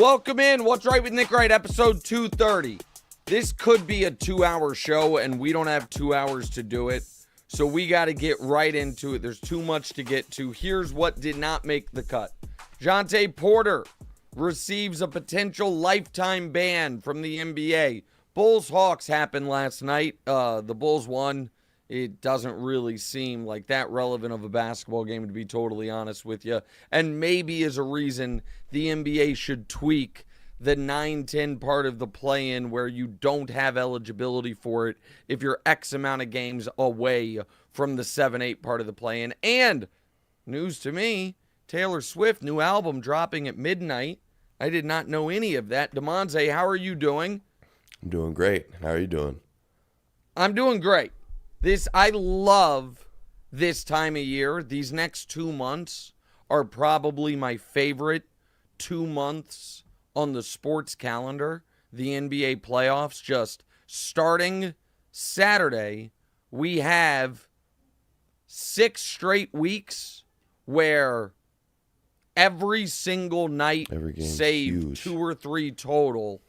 Welcome in. What's Right with Nick Wright, episode 230. This could be a 2-hour show, and we don't have 2 hours to do it, so we got to get right into it. There's too much to get to. Here's what did not make the cut. Jontay Porter receives a potential lifetime ban from the NBA. Bulls-Hawks happened last night. The Bulls won. It doesn't really seem like that relevant of a basketball game, to be totally honest with you. And maybe is a reason the NBA should tweak the 9-10 part of the play-in where you don't have eligibility for it if you're X amount of games away from the 7-8 part of the play-in. And news to me, Taylor Swift, new album dropping at midnight. I did not know any of that. Damonza, how are you doing? I'm doing great. How are you doing? I'm doing great. I love this time of year. These next 2 months are probably my favorite 2 months on the sports calendar. The NBA playoffs just starting Saturday. We have 6 straight weeks where every single night, save huge. 2 or 3 total,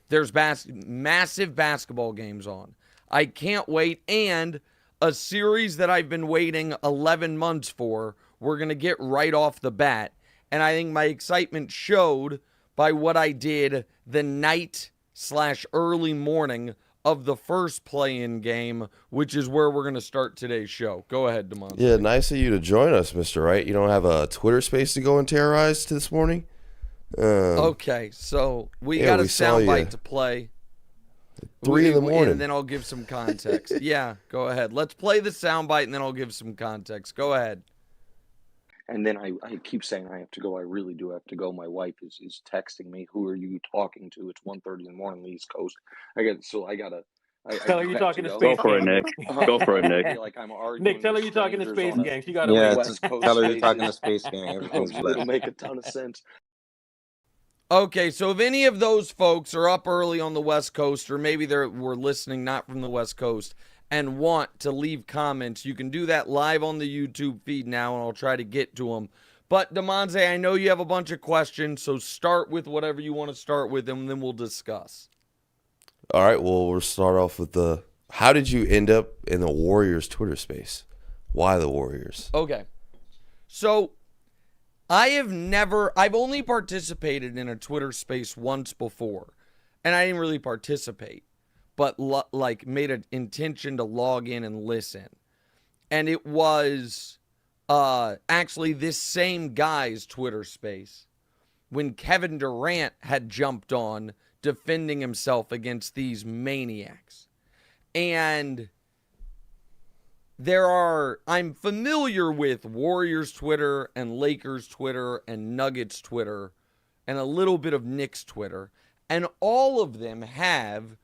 there's massive basketball games on. I can't wait, and a series that I've been waiting 11 months for, we're going to get right off the bat, and I think my excitement showed by what I did the night/early morning of the first play-in game, which is where we're going to start today's show. Go ahead, Damonza. Yeah, nice of you to join us, Mr. Wright. You don't have a Twitter space to go and terrorize this morning? Okay, so we got a soundbite to play. 3 in the morning. And then I'll give some context. Yeah, go ahead. Let's play the soundbite, and then I'll give some context. Go ahead. And then I keep saying I have to go. I really do have to go. My wife is texting me. Who are you talking to? It's 1:30 in the morning on the East Coast. I gotta. Tell her you're talking to Space Go for it, Gang. Nick. Go for it, Nick. Like I'm arguing. Nick, tell her you're talking to Space Gang. She got Yeah, West Coast tell her you're basis. talking to Space Gang. Everything's It'll blessed. make a ton of sense. Okay, so if any of those folks are up early on the West Coast, or maybe we're listening not from the West Coast, and want to leave comments, you can do that live on the YouTube feed now, and I'll try to get to them. But, Damonza, I know you have a bunch of questions, so start with whatever you want to start with, and then we'll discuss. All right, well, we'll start off with how did you end up in the Warriors Twitter space? Why the Warriors? Okay, so I've only participated in a Twitter space once before, and I didn't really participate, but made an intention to log in and listen. And it was actually this same guy's Twitter space when Kevin Durant had jumped on defending himself against these maniacs. And I'm familiar with Warriors Twitter and Lakers Twitter and Nuggets Twitter and a little bit of Knicks Twitter. And all of them have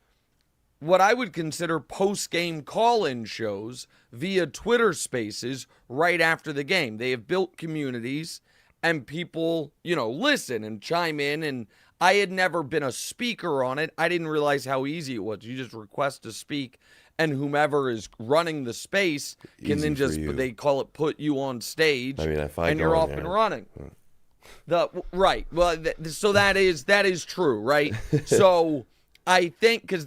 what I would consider post-game call-in shows via Twitter spaces right after the game. They have built communities and people, listen and chime in. And I had never been a speaker on it. I didn't realize how easy it was. You just request to speak, and whomever is running the space can then they call it put you on stage, and you're off and running. Right. Well, so that is true, right? So I think because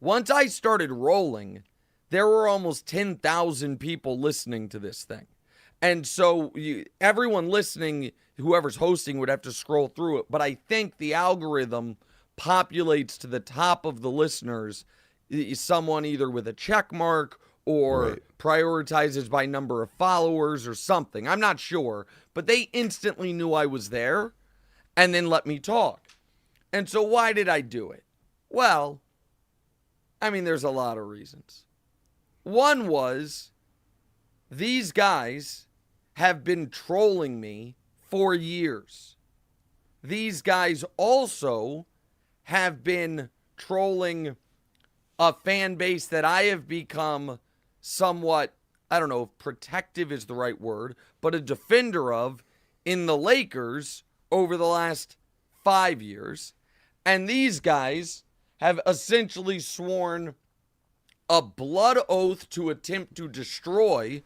once I started rolling, there were almost 10,000 people listening to this thing. And so everyone listening, whoever's hosting, would have to scroll through it. But I think the algorithm populates to the top of the listeners someone either with a check mark or prioritizes by number of followers or something. I'm not sure. But they instantly knew I was there and then let me talk. And so why did I do it? Well, I mean, there's a lot of reasons. One was these guys have been trolling me for years. These guys also have been trolling a fan base that I have become somewhat, I don't know if protective is the right word, but a defender of in the Lakers over the last 5 years. And these guys have essentially sworn a blood oath to attempt to destroy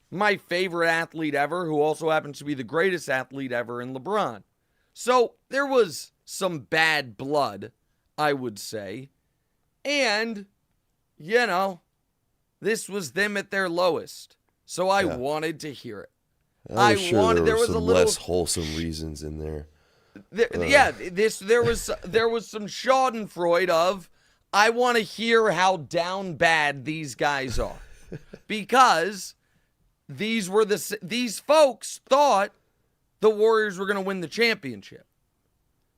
my favorite athlete ever, who also happens to be the greatest athlete ever in LeBron. So there was some bad blood, I would say. And, this was them at their lowest. So I wanted to hear it. I'm sure there was some less wholesome reasons in there. There was some Schadenfreude of, I want to hear how down bad these guys are. Because these folks thought the Warriors were going to win the championship.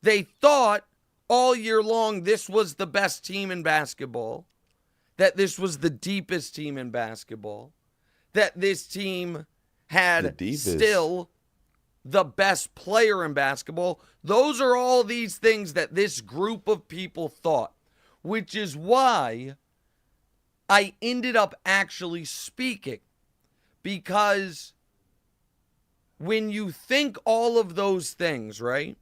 They thought all year long this was the best team in basketball, that this was the deepest team in basketball, that this team had still the best player in basketball. Those are all these things that this group of people thought, which is why I ended up actually speaking, because when you think all of those things, right,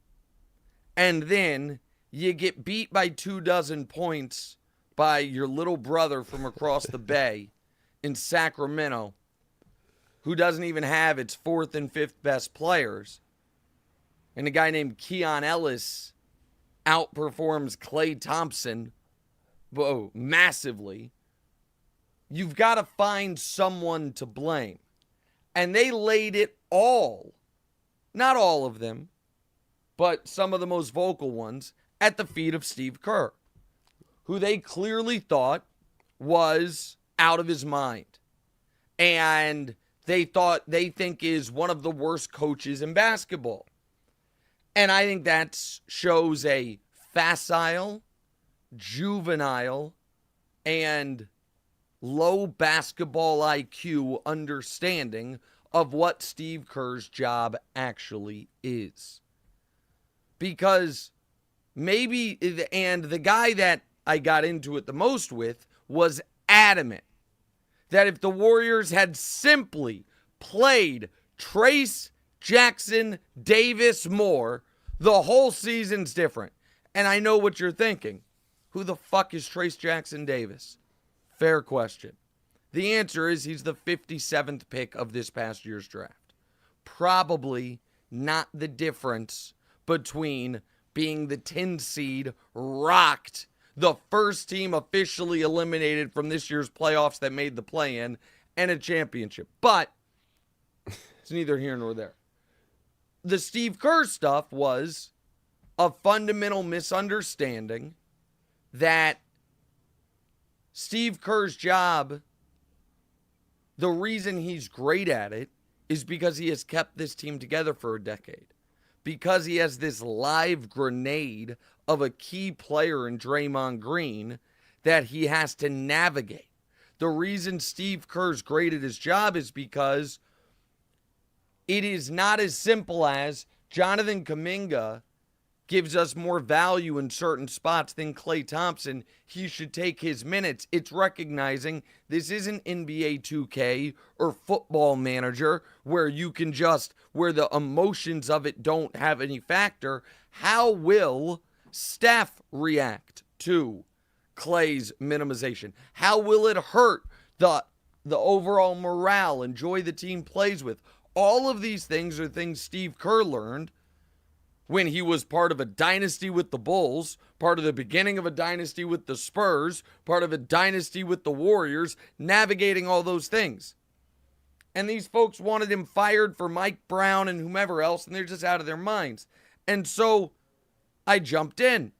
and then you get beat by 24 points by your little brother from across the bay in Sacramento, who doesn't even have its fourth and fifth best players, and a guy named Keon Ellis outperforms Klay Thompson massively, you've got to find someone to blame. And they laid it all, not all of them, but some of the most vocal ones, at the feet of Steve Kerr, who they clearly thought was out of his mind. And they think is one of the worst coaches in basketball. And I think that shows a facile, juvenile, and low basketball IQ understanding of what Steve Kerr's job actually is. Because and the guy that I got into it the most with was adamant that if the Warriors had simply played Trace Jackson Davis more, the whole season's different. And I know what you're thinking. Who the fuck is Trace Jackson Davis? Fair question. The answer is he's the 57th pick of this past year's draft. Probably not the difference between being the 10 seed, rocked, the first team officially eliminated from this year's playoffs that made the play-in, and a championship. But it's neither here nor there. The Steve Kerr stuff was a fundamental misunderstanding that Steve Kerr's job, the reason he's great at it is because he has kept this team together for a decade. Because he has this live grenade of a key player in Draymond Green that he has to navigate. The reason Steve Kerr's great at his job is because it is not as simple as Jonathan Kuminga gives us more value in certain spots than Klay Thompson. He should take his minutes. It's recognizing this isn't NBA 2K or Football Manager where you can where the emotions of it don't have any factor. How will Steph react to Klay's minimization? How will it hurt the overall morale and joy the team plays with? All of these things are things Steve Kerr learned when he was part of a dynasty with the Bulls, part of the beginning of a dynasty with the Spurs, part of a dynasty with the Warriors, navigating all those things. And these folks wanted him fired for Mike Brown and whomever else, and they're just out of their minds. And so I jumped in.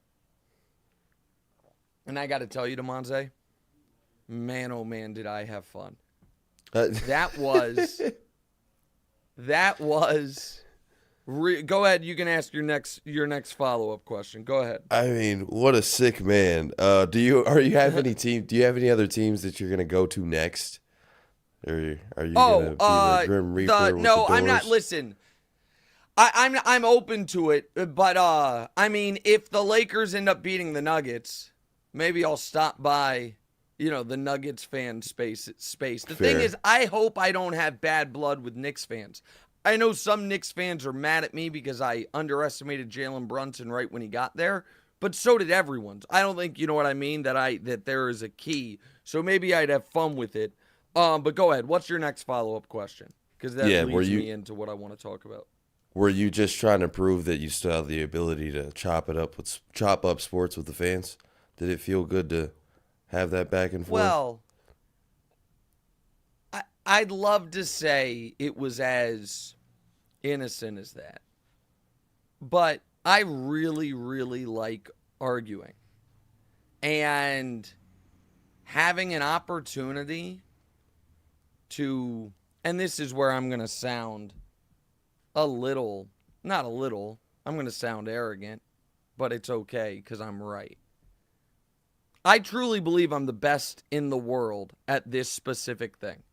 And I got to tell you, Damonza, man, oh man, did I have fun. That was... Go ahead. You can ask your next follow-up question. Go ahead. I mean, what a sick man. Do you have any other teams that you're gonna go to next? Or are you gonna be the Grim Reaper? No, I'm not. Listen, I'm open to it, but I mean, if the Lakers end up beating the Nuggets, maybe I'll stop by. The Nuggets fan space. The thing is, I hope I don't have bad blood with Knicks fans. I know some Knicks fans are mad at me because I underestimated Jalen Brunson right when he got there, but so did everyone. I don't think, you know what I mean, that there is a key. So maybe I'd have fun with it. But go ahead. What's your next follow-up question? Because that leads me into what I want to talk about. Were you just trying to prove that you still have the ability to chop up sports with the fans? Did it feel good to have that back and forth? Well, I'd love to say it was as innocent as that. But I really, really like arguing. And having an opportunity to, and this is where I'm going to sound not a little, I'm going to sound arrogant, but it's okay because I'm right. I truly believe I'm the best in the world at this specific thing.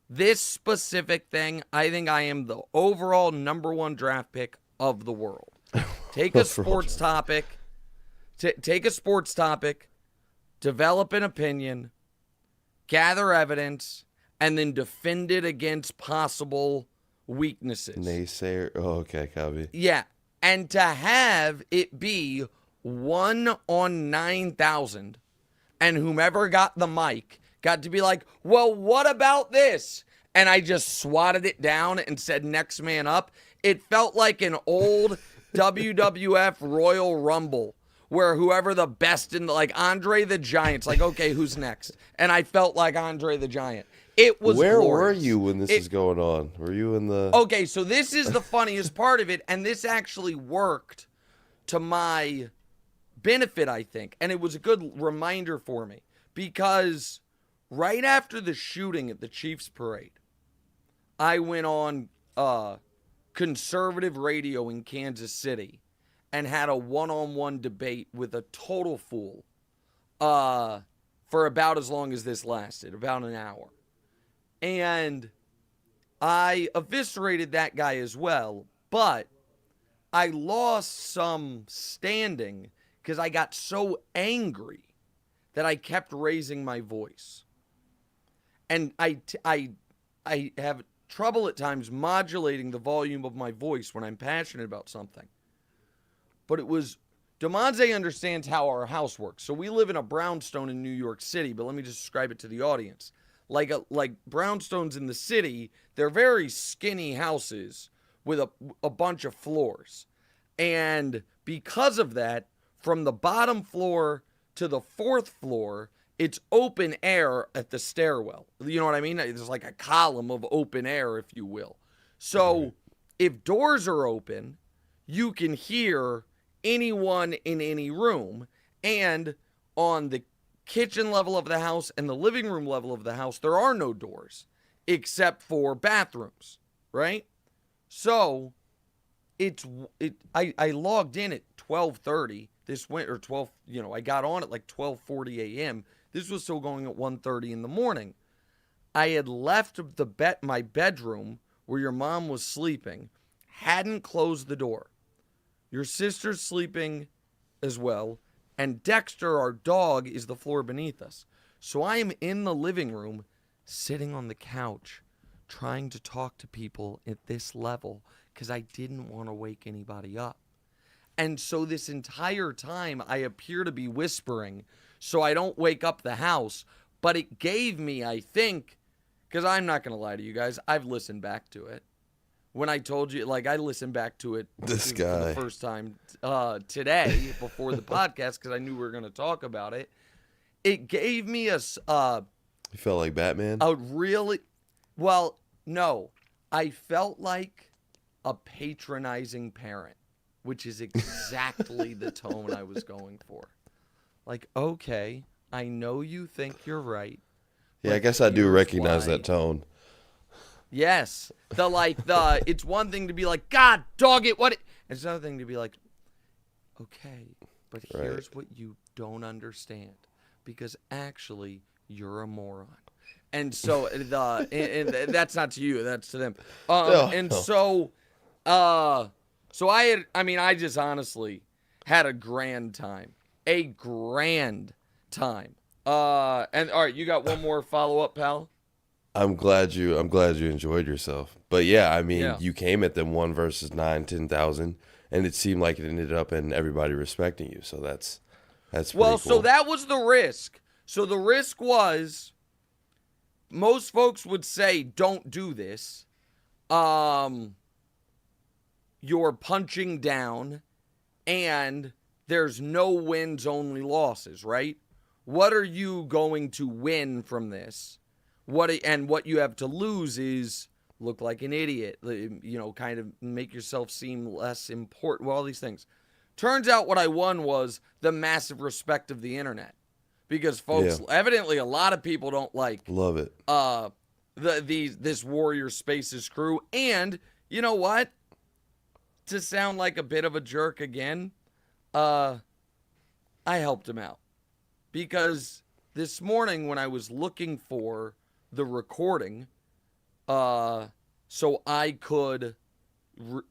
This specific thing, I think I am the overall number one draft pick of the world. Take a sports topic, develop an opinion, gather evidence, and then defend it against possible weaknesses. Naysayer. Oh, okay, copy. Yeah, and to have it be 1 on 9,000, and whomever got the mic got to be like, well, what about this? And I just swatted it down and said, next man up. It felt like an old WWF Royal Rumble where whoever the best in like Andre the Giant's like, okay, who's next? And I felt like Andre the Giant. It was Where glorious. were you when this was going on? Were you in the... Okay, so this is the funniest part of it, and this actually worked to my benefit, I think. And it was a good reminder for me because right after the shooting at the Chiefs parade, I went on conservative radio in Kansas City and had a one-on-one debate with a total fool for about as long as this lasted, about an hour. And I eviscerated that guy as well, but I lost some standing because I got so angry that I kept raising my voice. And I have trouble at times modulating the volume of my voice when I'm passionate about something. But it was, Damonza understands how our house works. So we live in a brownstone in New York City, but let me just describe it to the audience. Like brownstones in the city, they're very skinny houses with a bunch of floors. And because of that, from the bottom floor to the fourth floor, it's open air at the stairwell. You know what I mean? There's like a column of open air, if you will. So if doors are open, you can hear anyone in any room. And on the kitchen level of the house and the living room level of the house, there are no doors except for bathrooms, right? So I logged in at 12:30 this winter, or 12, I got on at like 12:40 a.m. This was still going at 1:30 in the morning. I had left my bedroom where your mom was sleeping, hadn't closed the door. Your sister's sleeping as well, and Dexter, our dog, is the floor beneath us. So I am in the living room, sitting on the couch, trying to talk to people at this level because I didn't want to wake anybody up. And so this entire time, I appear to be whispering so I don't wake up the house. But it gave me, I think, because I'm not going to lie to you guys, I've listened back to it. When I told you, I listened back to it for the first time today before the podcast because I knew we were going to talk about it. It gave me you felt like Batman? No. I felt like a patronizing parent, which is exactly the tone I was going for. Like, okay, I know you think you're right. Yeah, I guess I do recognize that tone. Yes. It's one thing to be like, God, dog it, what? It's another thing to be like, okay, but here's what you don't understand. Because actually, you're a moron. And so, and that's not to you, that's to them. So I just honestly had a grand time. A grand time. And all right, you got one more follow-up, pal? I'm glad you enjoyed yourself. But yeah, you came at them 1 versus 9, 10,000, and it seemed like it ended up in everybody respecting you. So that's pretty cool. So that was the risk. So the risk was, most folks would say, don't do this. you're punching down and there's no wins, only losses, right? What are you going to win from this? What you have to lose is look like an idiot, kind of make yourself seem less important, all these things. Turns out what I won was the massive respect of the internet. Because folks, evidently a lot of people don't love it. This Warrior Spaces crew. And you know what? To sound like a bit of a jerk again, I helped him out. Because this morning when I was looking for the recording, so I could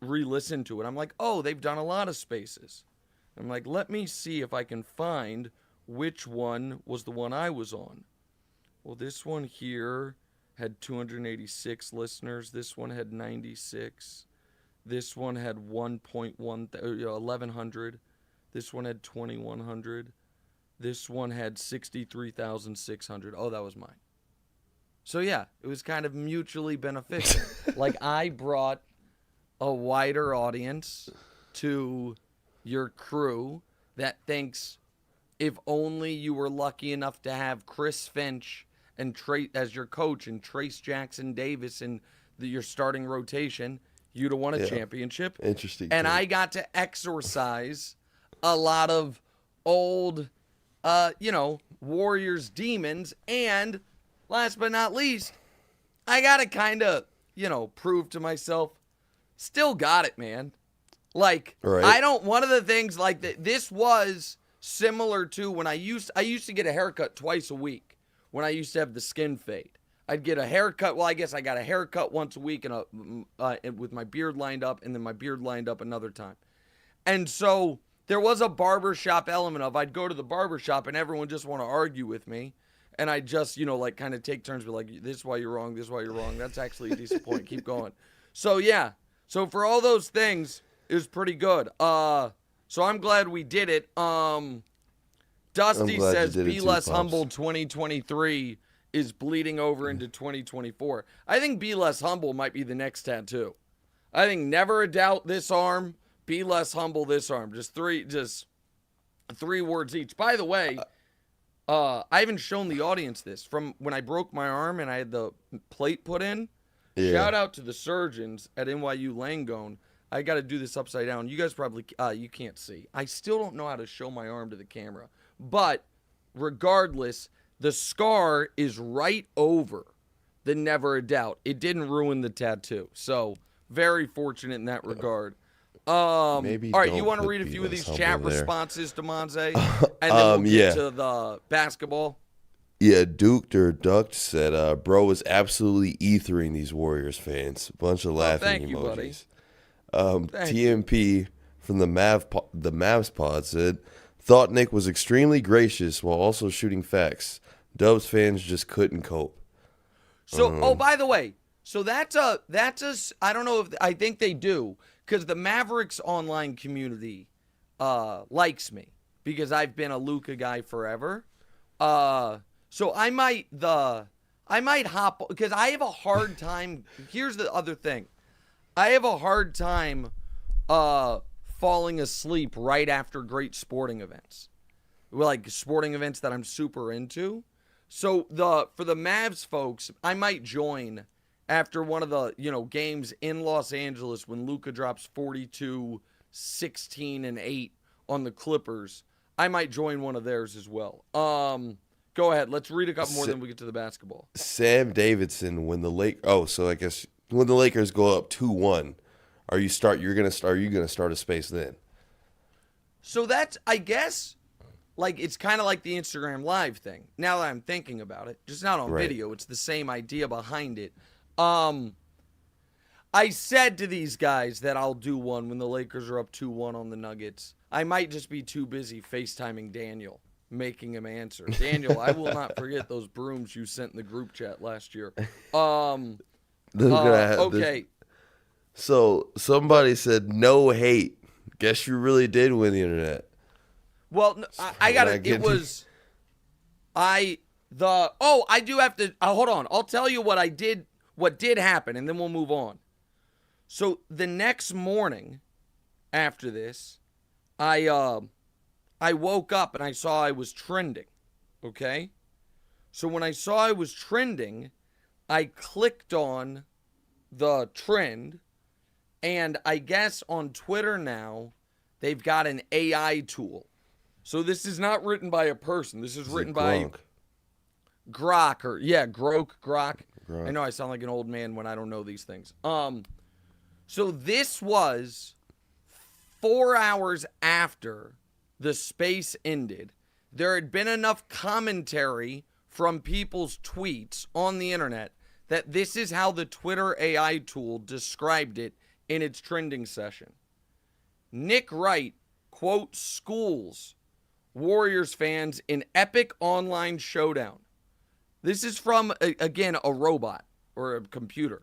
re-listen to it, I'm like, oh, they've done a lot of spaces. I'm like, let me see if I can find which one was the one I was on. Well, this one here had 286 listeners. This one had 96. This one had 1,100. This one had 2,100. This one had 63,600. Oh, that was mine. So, yeah, it was kind of mutually beneficial. Like, I brought a wider audience to your crew that thinks if only you were lucky enough to have Chris Finch and as your coach and Trace Jackson Davis in your starting rotation, you'd have won a championship. Interesting. And I got to exorcise a lot of old, Warriors demons. And last but not least, I got to kind of, prove to myself, still got it, man. Like, right. One of the things like that, this was similar to when I used to get a haircut twice a week when I used to have the skin fade. I'd get a haircut. Well, I guess I got a haircut once a week and with my beard lined up, and then my beard lined up another time. And so there was a barbershop element of I'd go to the barbershop and everyone just want to argue with me. And I just, kind of take turns, be like, this is why you're wrong, this is why you're wrong. That's actually a decent point. Keep going. So, yeah. So for all those things, it was pretty good. So I'm glad we did it. Dusty says, be less humble 2023 is bleeding over into 2024. I think be less humble might be the next tattoo. I think never a doubt this arm, be less humble this arm. Just three words each. By the way, I haven't shown the audience this. From when I broke my arm and I had the plate put in, shout out to the surgeons at NYU Langone. I got to do this upside down. You guys probably, you can't see. I still don't know how to show my arm to the camera. But regardless, the scar is right over the never a doubt. It didn't ruin the tattoo. So, very fortunate in that regard. Maybe all right, you want to read a few of these chat responses, Damonza? And then we'll get to the basketball. Yeah, Duked or Ducked said, bro is absolutely ethering these Warriors fans. A bunch of laughing emojis. TMP from the Mavs pod said, thought Nick was extremely gracious while also shooting facts. Dubs fans just couldn't cope. So, by the way, so that's a, I don't know if, I think they do, because the Mavericks online community likes me, because I've been a Luka guy forever. So I might hop, because I have a hard time, here's the other thing. I have a hard time falling asleep right after great sporting events. Like sporting events that I'm super into. So for the Mavs folks, I might join after one of the, games in Los Angeles when Luka drops 42, 16, and 8 on the Clippers. I might join one of theirs as well. Go ahead. Let's read a couple more, then we get to the basketball. Sam Davidson, when the I guess when the Lakers go up 2-1, are you gonna start a space then? So that's, I guess, like, it's kind of like the Instagram Live thing. Now that I'm thinking about it, just not on video. It's the same idea behind it. I said to these guys that I'll do one when the Lakers are up 2-1 on the Nuggets. I might just be too busy FaceTiming Daniel, making him answer. Daniel, I will not forget those brooms you sent in the group chat last year. Okay. So somebody said no hate. Guess you really did win the internet. Well, I got it. It was I do have to hold on. I'll tell you what did happen, and then we'll move on. So the next morning, after this, I woke up and I saw I was trending, okay? So when I saw I was trending, I clicked on the trend, and I guess on Twitter now, they've got an AI tool. So this is not written by a person. This is written by Grok Grok. I know I sound like an old man when I don't know these things. So this was 4 hours after the space ended. There had been enough commentary from people's tweets on the internet that this is how the Twitter AI tool described it in its trending session. Nick Wright, quote, schools Warriors fans in epic online showdown. This is from, again, a robot or a computer.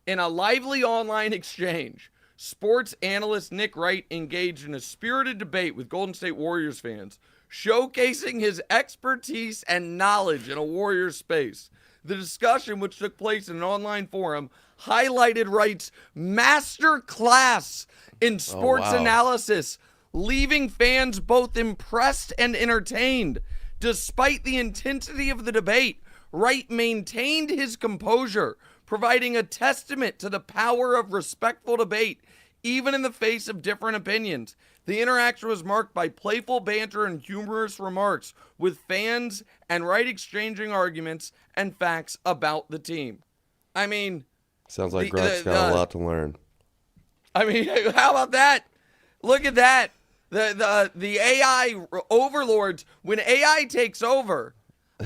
In a lively online exchange, sports analyst Nick Wright engaged in a spirited debate with Golden State Warriors fans, showcasing his expertise and knowledge in a Warriors space. The discussion, which took place in an online forum, highlighted Wright's master class in sports analysis, leaving fans both impressed and entertained. Despite the intensity of the debate, Wright maintained his composure, providing a testament to the power of respectful debate, even in the face of different opinions. The interaction was marked by playful banter and humorous remarks, with fans and Wright exchanging arguments and facts about the team. I mean... Sounds like Grok's got a lot to learn. I mean, how about that? Look at that. The AI overlords, when AI takes over,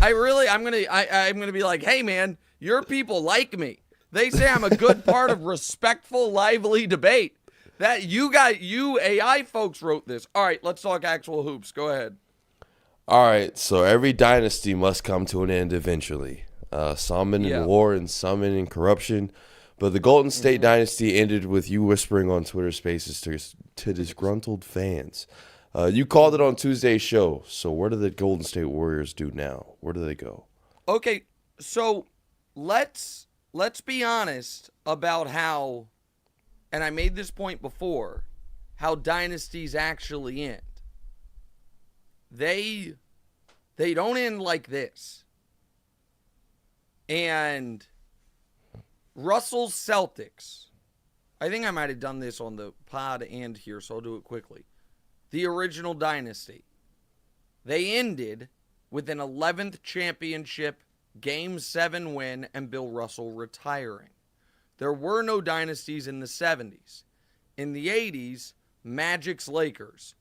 I'm gonna be like, hey man, your people like me. They say I'm a good part of respectful, lively debate. That you AI folks wrote this. All right, let's talk actual hoops. Go ahead. All right, so every dynasty must come to an end eventually. Some in war and some in corruption. But the Golden State dynasty ended with you whispering on Twitter Spaces to disgruntled fans. You called it on Tuesday's show. So where do the Golden State Warriors do now? Where do they go? Okay, so let's be honest about how, and I made this point before, how dynasties actually end. They don't end like this. And Russell's Celtics, I think I might have done this on the pod and here, so I'll do it quickly. The original dynasty, they ended with an 11th championship, Game 7 win, and Bill Russell retiring. There were no dynasties in the 70s. In the 80s, Magic's Lakers,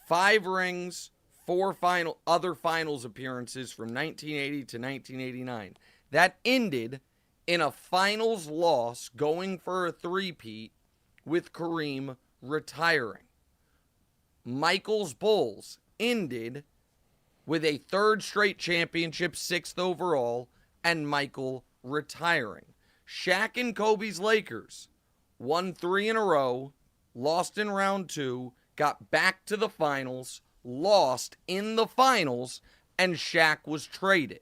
5 rings, 4 other finals appearances from 1980 to 1989. That ended in a finals loss going for a three-peat with Kareem retiring. Michael's Bulls ended with a 3rd straight championship, 6th overall, and Michael retiring. Shaq and Kobe's Lakers won 3 in a row, lost in round 2, got back to the finals, lost in the finals, and Shaq was traded.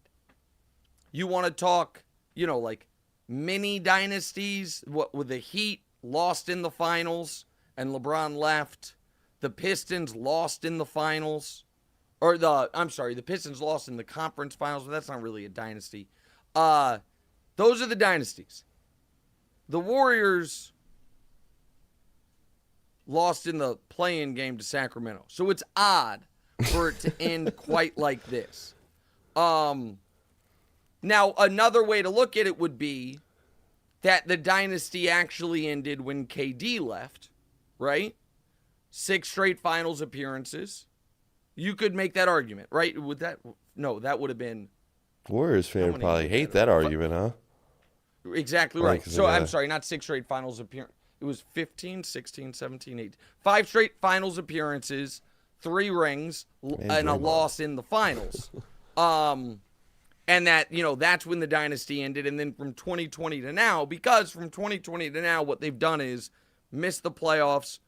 You want to talk, like mini dynasties, what with the Heat lost in the finals and LeBron left. The Pistons lost in the finals. The Pistons lost in the conference finals, but that's not really a dynasty. Those are the dynasties. The Warriors lost in the play-in game to Sacramento. So it's odd for it to end quite like this. Now, another way to look at it would be that the dynasty actually ended when KD left, right? 6 straight finals appearances. You could make that argument, right? That would have been... Warriors fan probably hate that argument, huh? Exactly right. So, I'm sorry, not 6 straight finals appearances. It was 15, 16, 17, 18. 5 straight finals appearances, 3 rings, and a loss in the finals. And that, that's when the dynasty ended. And then from 2020 to now, because from 2020 to now, what they've done is miss the playoffs,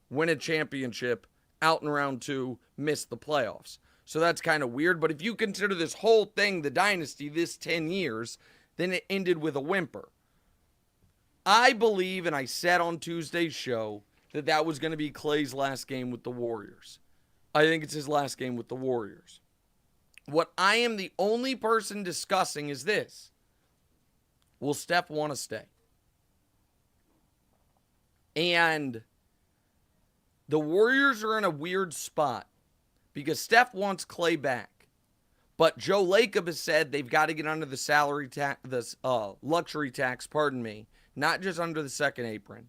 win a championship, out in round 2, miss the playoffs. So that's kind of weird. But if you consider this whole thing the dynasty, this 10 years, then it ended with a whimper. I believe, and I said on Tuesday's show, that that was going to be Klay's last game with the Warriors. I think it's his last game with the Warriors. What I am the only person discussing is this. Will Steph want to stay? And the Warriors are in a weird spot because Steph wants Klay back. But Joe Lacob has said they've got to get under the salary tax, the luxury tax, not just under the second apron.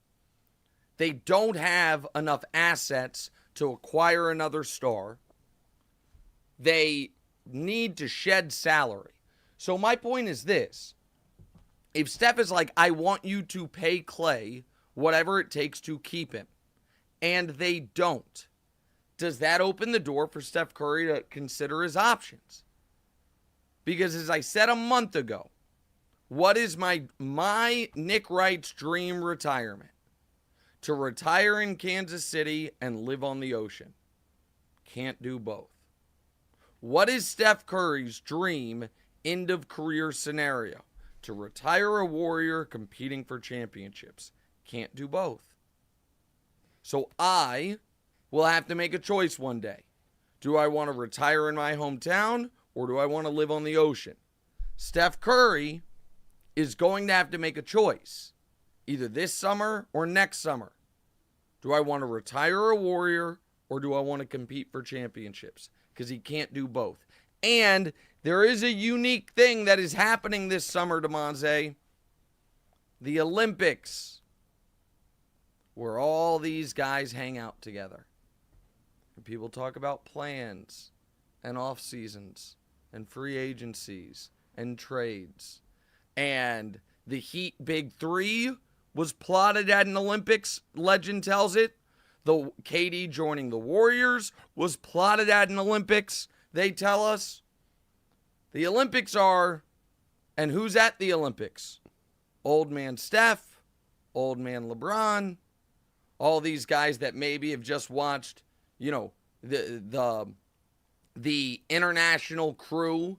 They don't have enough assets to acquire another star. They need to shed salary. So my point is this. If Steph is like, I want you to pay Klay whatever it takes to keep him, and they don't, does that open the door for Steph Curry to consider his options? Because as I said a month ago, what is my Nick Wright's dream retirement? To retire in Kansas City and live on the ocean. Can't do both. What is Steph Curry's dream end of career scenario? To retire a Warrior competing for championships. Can't do both. So I will have to make a choice one day. Do I want to retire in my hometown or do I want to live on the ocean? Steph Curry is going to have to make a choice. Either this summer or next summer. Do I want to retire a Warrior or do I want to compete for championships? Because he can't do both. And there is a unique thing that is happening this summer, Damonza. The Olympics. Where all these guys hang out together. And people talk about plans and off seasons and free agencies and trades. And the Heat Big Three was plotted at an Olympics, legend tells it. The KD joining the Warriors was plotted at an Olympics, they tell us. The Olympics are, and who's at the Olympics? Old man Steph, old man LeBron, all these guys that maybe have just watched, the international crew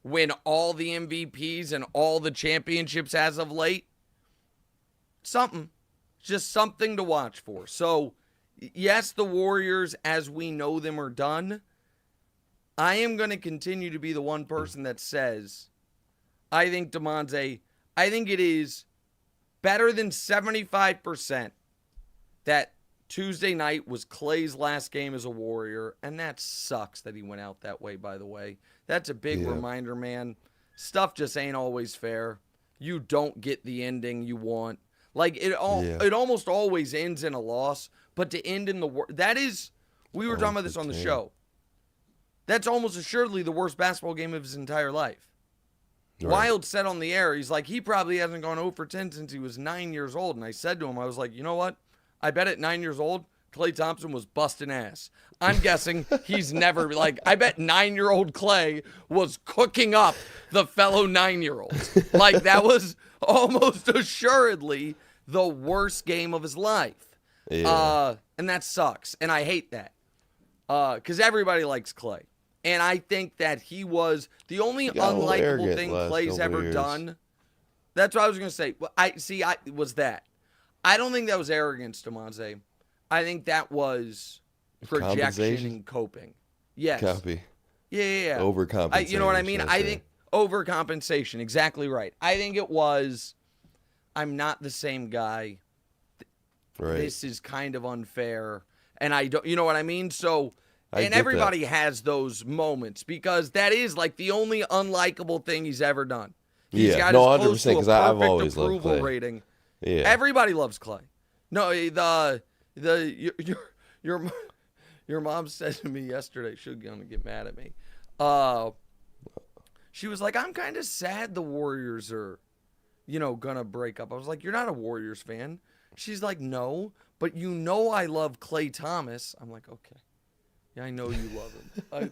win all the MVPs and all the championships as of late. Just something to watch for. So, yes, the Warriors, as we know them, are done. I am going to continue to be the one person that says, I think, Damonza, I think it is better than 75% that Tuesday night was Klay's last game as a Warrior, and that sucks that he went out that way, by the way. That's a big reminder, man. Stuff just ain't always fair. You don't get the ending you want. Like, it almost always ends in a loss, but to end in the worst, that is, we were talking about this on the show. That's almost assuredly the worst basketball game of his entire life. Right. Wild said on the air, he's like, he probably hasn't gone 0 for 10 since he was 9 years old. And I said to him, I was like, you know what? I bet at 9 years old, Klay Thompson was busting ass. I'm guessing he's never, I bet 9-year-old Klay was cooking up the fellow 9-year-olds. That was almost assuredly the worst game of his life. Yeah. And that sucks. And I hate that. Because everybody likes Klay. And I think that he was the only unlikable thing Klay's ever done. That's what I was going to say. Was that. I don't think that was arrogance, Damonza. I think that was projection and coping. Yes. Copy. Yeah. Overcompensation. You know what I mean? I think overcompensation. Exactly right. I think it was, I'm not the same guy. Right. This is kind of unfair. And I don't, you know what I mean? So, and everybody has those moments because that is the only unlikable thing he's ever done. He's got 100%, because I've always loved Klay. Rating. Yeah. Everybody loves Klay. No, your mom said to me yesterday, she's gonna get mad at me. She was like, I'm kind of sad the Warriors are, gonna break up. I was like, you're not a Warriors fan. She's like, no, but I love Klay Thomas. I'm like, okay. Yeah, I know you love him. And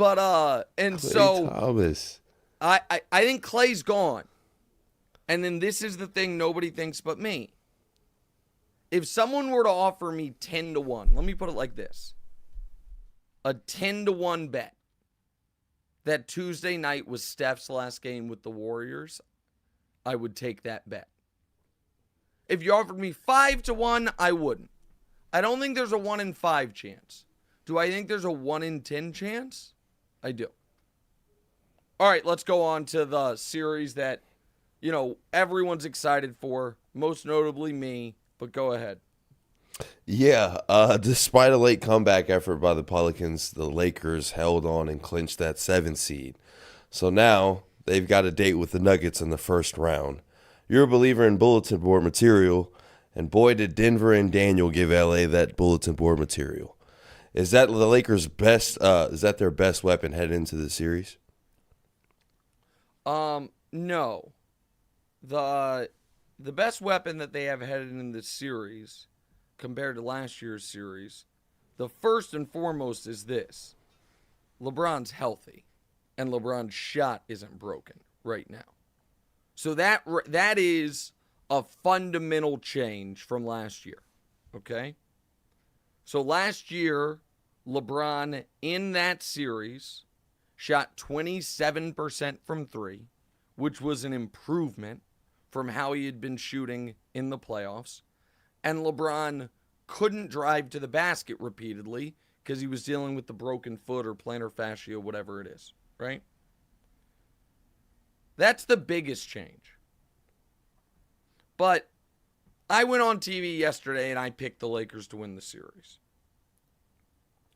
Klay so Thomas. I think Klay's gone. And then this is the thing nobody thinks but me. If someone were to offer me 10-1, let me put it like this. A 10-1 bet that Tuesday night was Steph's last game with the Warriors, I would take that bet. If you offered me 5-1, I wouldn't. I don't think there's a 1 in 5 chance. Do I think there's a 1 in 10 chance? I do. All right, let's go on to the series that, everyone's excited for, most notably me, but go ahead. Yeah, despite a late comeback effort by the Pelicans, the Lakers held on and clinched that 7th seed. So now they've got a date with the Nuggets in the first round. You're a believer in bulletin board material, and boy, did Denver and Daniel give LA that bulletin board material. Is that the Lakers' best? Is that their best weapon headed into the series? No. The best weapon that they have headed in this series, compared to last year's series, the first and foremost is this: LeBron's healthy, and LeBron's shot isn't broken right now. So that is a fundamental change from last year, okay? So last year, LeBron in that series shot 27% from 3, which was an improvement from how he had been shooting in the playoffs. And LeBron couldn't drive to the basket repeatedly because he was dealing with the broken foot or plantar fascia, whatever it is, right? That's the biggest change. But I went on TV yesterday and I picked the Lakers to win the series.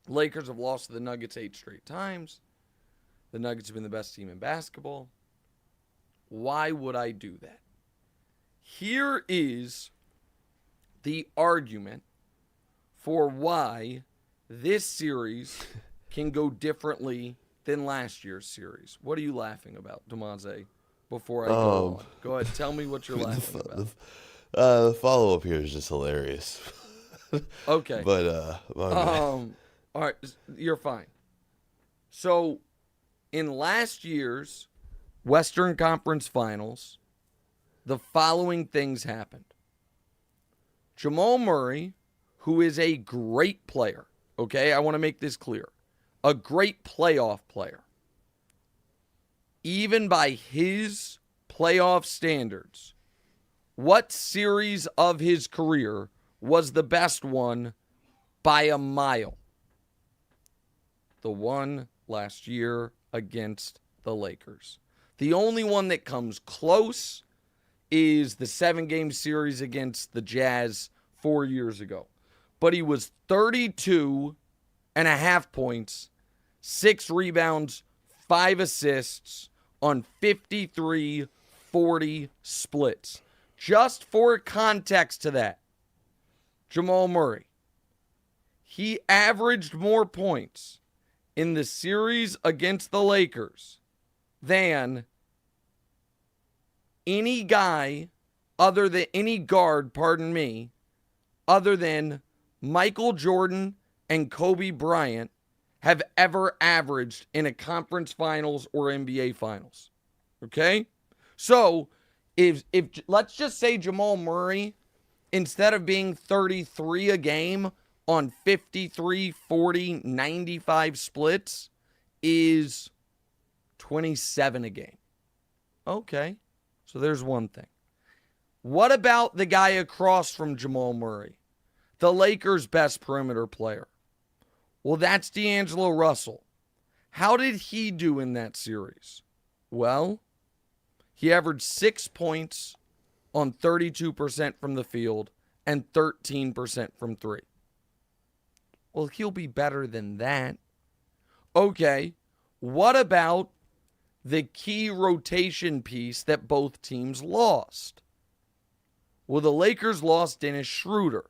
Lakers have lost to the Nuggets 8 straight times. The Nuggets have been the best team in basketball. Why would I do that? Here is the argument for why this series can go differently than last year's series. What are you laughing about, Damonza? Before I go on, go ahead. Tell me what you're laughing about. The follow-up here is just hilarious. Okay. But, all right, you're fine. So, in last year's Western Conference Finals, the following things happened. Jamal Murray, who is a great player, okay? I want to make this clear. A great playoff player. Even by his playoff standards, what series of his career was the best one by a mile? The one last year against the Lakers. The only one that comes close is the 7-game series against the Jazz 4 years ago. But he was 32.5 points, 6 rebounds, 5 assists on 53-40 splits. Just for context to that, Jamal Murray, he averaged more points in the series against the Lakers than any guy other than any guard, other than Michael Jordan and Kobe Bryant have ever averaged in a conference finals or NBA finals. Okay? So, if let's just say Jamal Murray, instead of being 33 a game on 53, 40, 95 splits, is 27 a game. Okay. So there's one thing. What about the guy across from Jamal Murray? The Lakers' best perimeter player. Well, that's D'Angelo Russell. How did he do in that series? Well, he averaged 6 points on 32% from the field and 13% from 3. Well, he'll be better than that. Okay, what about the key rotation piece that both teams lost? Well, the Lakers lost Dennis Schroeder.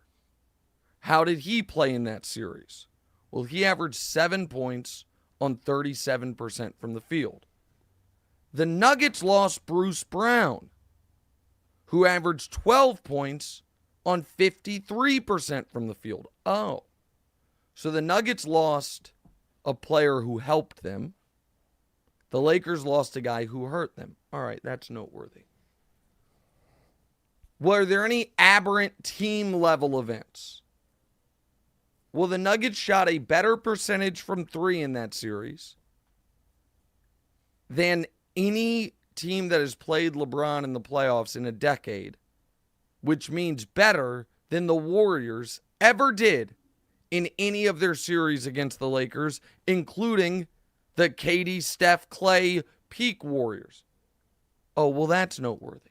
How did he play in that series? Well, he averaged 7 points on 37% from the field. The Nuggets lost Bruce Brown, who averaged 12 points on 53% from the field. Oh, so the Nuggets lost a player who helped them. The Lakers lost a guy who hurt them. All right, that's noteworthy. Were there any aberrant team-level events? Well, the Nuggets shot a better percentage from 3 in that series than any team that has played LeBron in the playoffs in a decade which means better than the Warriors ever did in any of their series against the Lakers, including the KD, Steph, Clay peak Warriors. Oh, well, that's noteworthy.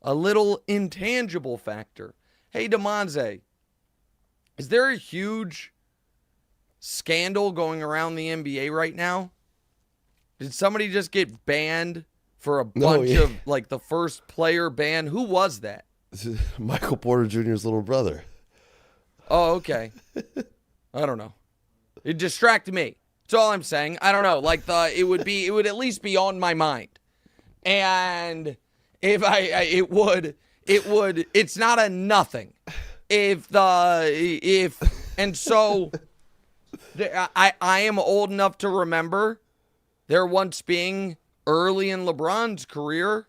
A little intangible factor. Hey, Damonza, is there a huge scandal going around the NBA right now? Did somebody just get banned for a bunch of, like, the first player ban? Who was that? This is Michael Porter Jr.'s little brother. Oh, okay. I don't know. It distracted me. That's all I'm saying. I don't know. Like, it would at least be on my mind. And if it's not a nothing. And so I am old enough to remember there once being early in LeBron's career,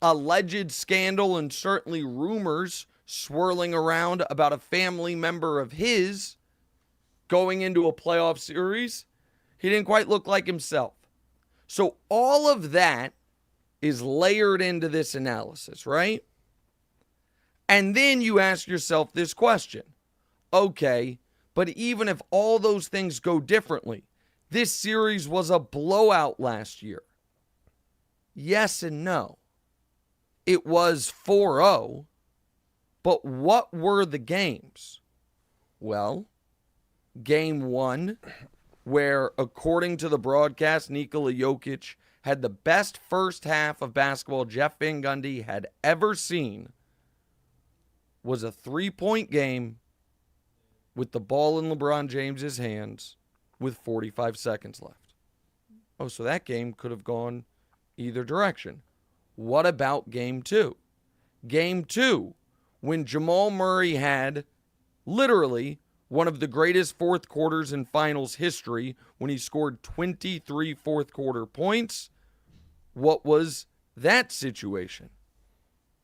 alleged scandal and certainly rumors swirling around about a family member of his going into a playoff series. He didn't quite look like himself. So all of that is layered into this analysis, right? And then you ask yourself this question. Okay, but even if all those things go differently, this series was a blowout last year. Yes and no. It was 4-0, but what were the games? Well, game 1, where according to the broadcast, Nikola Jokic had the best first half of basketball Jeff Van Gundy had ever seen, was a 3-point game with the ball in LeBron James's hands with 45 seconds left. Oh, so that game could have gone either direction. What about game 2? Game 2, when Jamal Murray had literally one of the greatest fourth quarters in finals history when he scored 23 fourth quarter points. What was that situation?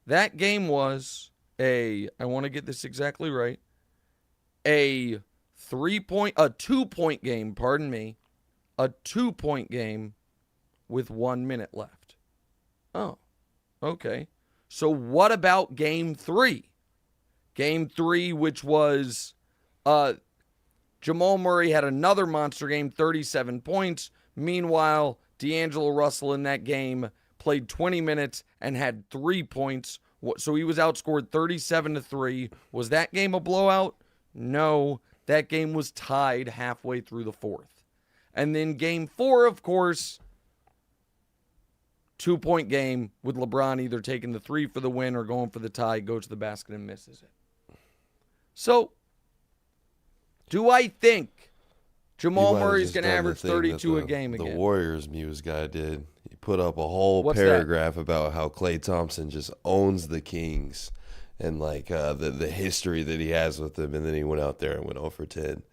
That game was I want to get this exactly right, a 2-point game, a 2-point game with 1 minute left. Oh, okay. So what about game 3? Game 3, which was Jamal Murray had another monster game, 37 points. Meanwhile, D'Angelo Russell in that game played 20 minutes and had 3 points. So he was outscored 37-3. Was that game a blowout? No, that game was tied halfway through the fourth. And then game 4, of course, 2-point game with LeBron either taking the 3 for the win or going for the tie, goes to the basket and misses it. So, do I think Jamal Murray's going to average 32 a game again? The Warriors Muse guy did. He put up a whole paragraph about how Klay Thompson just owns the Kings and like the history that he has with them, and then he went out there and went 0 for 10.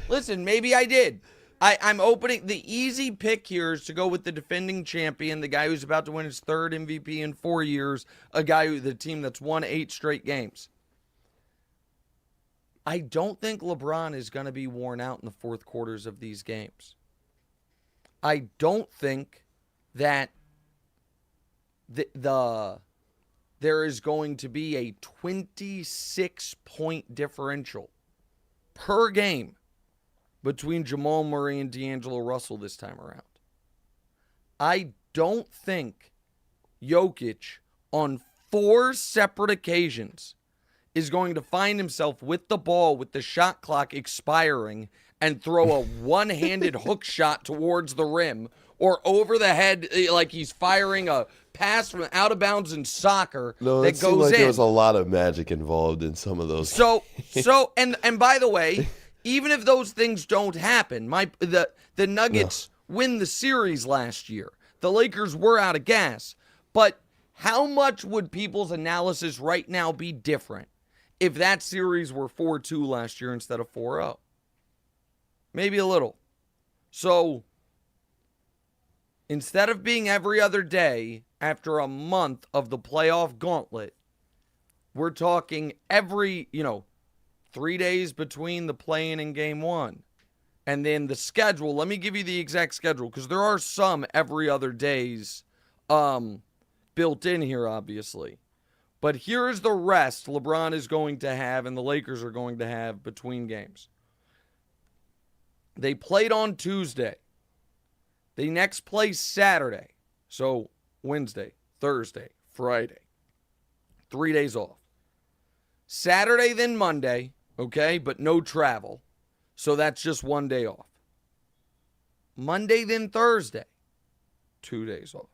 Listen, maybe I did. I'm opening the easy pick here is to go with the defending champion, the guy who's about to win his 3rd MVP in 4 years, the team that's won 8 straight games. I don't think LeBron is going to be worn out in the fourth quarters of these games. I don't think that there is going to be a 26-point differential per game between Jamal Murray and D'Angelo Russell this time around. I don't think Jokic on 4 separate occasions is going to find himself with the ball with the shot clock expiring and throw a one-handed hook shot towards the rim or over the head like he's firing a pass from out of bounds in soccer that goes like in. There was a lot of magic involved in some of those. So and by the way, even if those things don't happen, the Nuggets win the series last year. The Lakers were out of gas. But how much would people's analysis right now be different if that series were 4-2 last year instead of 4-0? Maybe a little. So instead of being every other day after a month of the playoff gauntlet, we're talking every, 3 days between the play-in and game 1. And then the schedule, let me give you the exact schedule because there are some every other days built in here, obviously. But here's the rest LeBron is going to have and the Lakers are going to have between games. They played on Tuesday. They next play Saturday. So Wednesday, Thursday, Friday. 3 days off. Saturday, then Monday, okay, but no travel. So that's just 1 day off. Monday, then Thursday. 2 days off.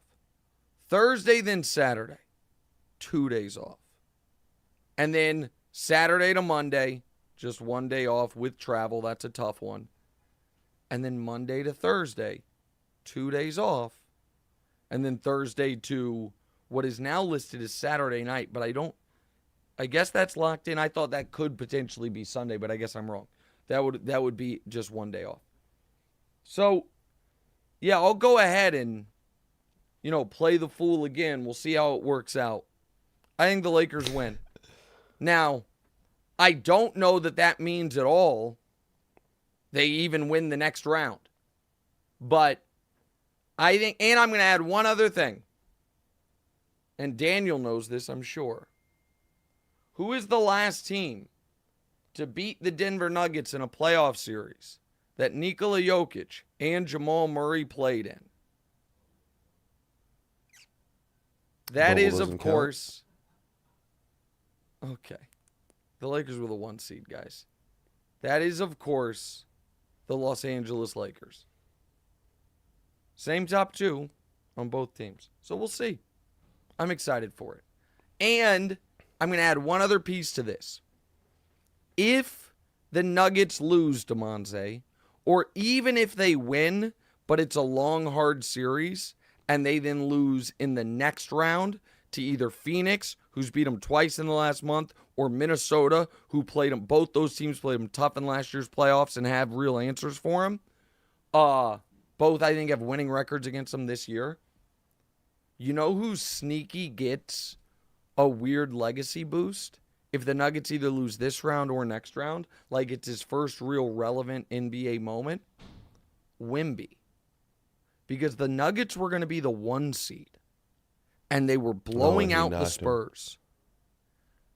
Thursday, then Saturday. 2 days off. And then Saturday to Monday, just 1 day off with travel. That's a tough one. And then Monday to Thursday, 2 days off. And then Thursday to what is now listed as Saturday night, but I guess that's locked in. I thought that could potentially be Sunday, but I guess I'm wrong. That would be just 1 day off. So, yeah, I'll go ahead and, play the fool again. We'll see how it works out. I think the Lakers win. Now, I don't know that means at all they even win the next round. But I think, and I'm going to add one other thing. And Daniel knows this, I'm sure. Who is the last team to beat the Denver Nuggets in a playoff series that Nikola Jokic and Jamal Murray played in? That is, of course... Okay. The Lakers were the 1 seed, guys. That is, of course, the Los Angeles Lakers. Same top 2 on both teams. So we'll see. I'm excited for it. And I'm going to add one other piece to this. If the Nuggets lose, Damonza, or even if they win, but it's a long, hard series, and they then lose in the next round to either Phoenix, who's beat them twice in the last month, or Minnesota, who played them. Both those teams played them tough in last year's playoffs and have real answers for them. Both, I think, have winning records against them this year. You know who sneaky gets a weird legacy boost? If the Nuggets either lose this round or next round, like it's his first real relevant NBA moment, Wemby. Because the Nuggets were going to be the 1 seed. And they were blowing out the Spurs.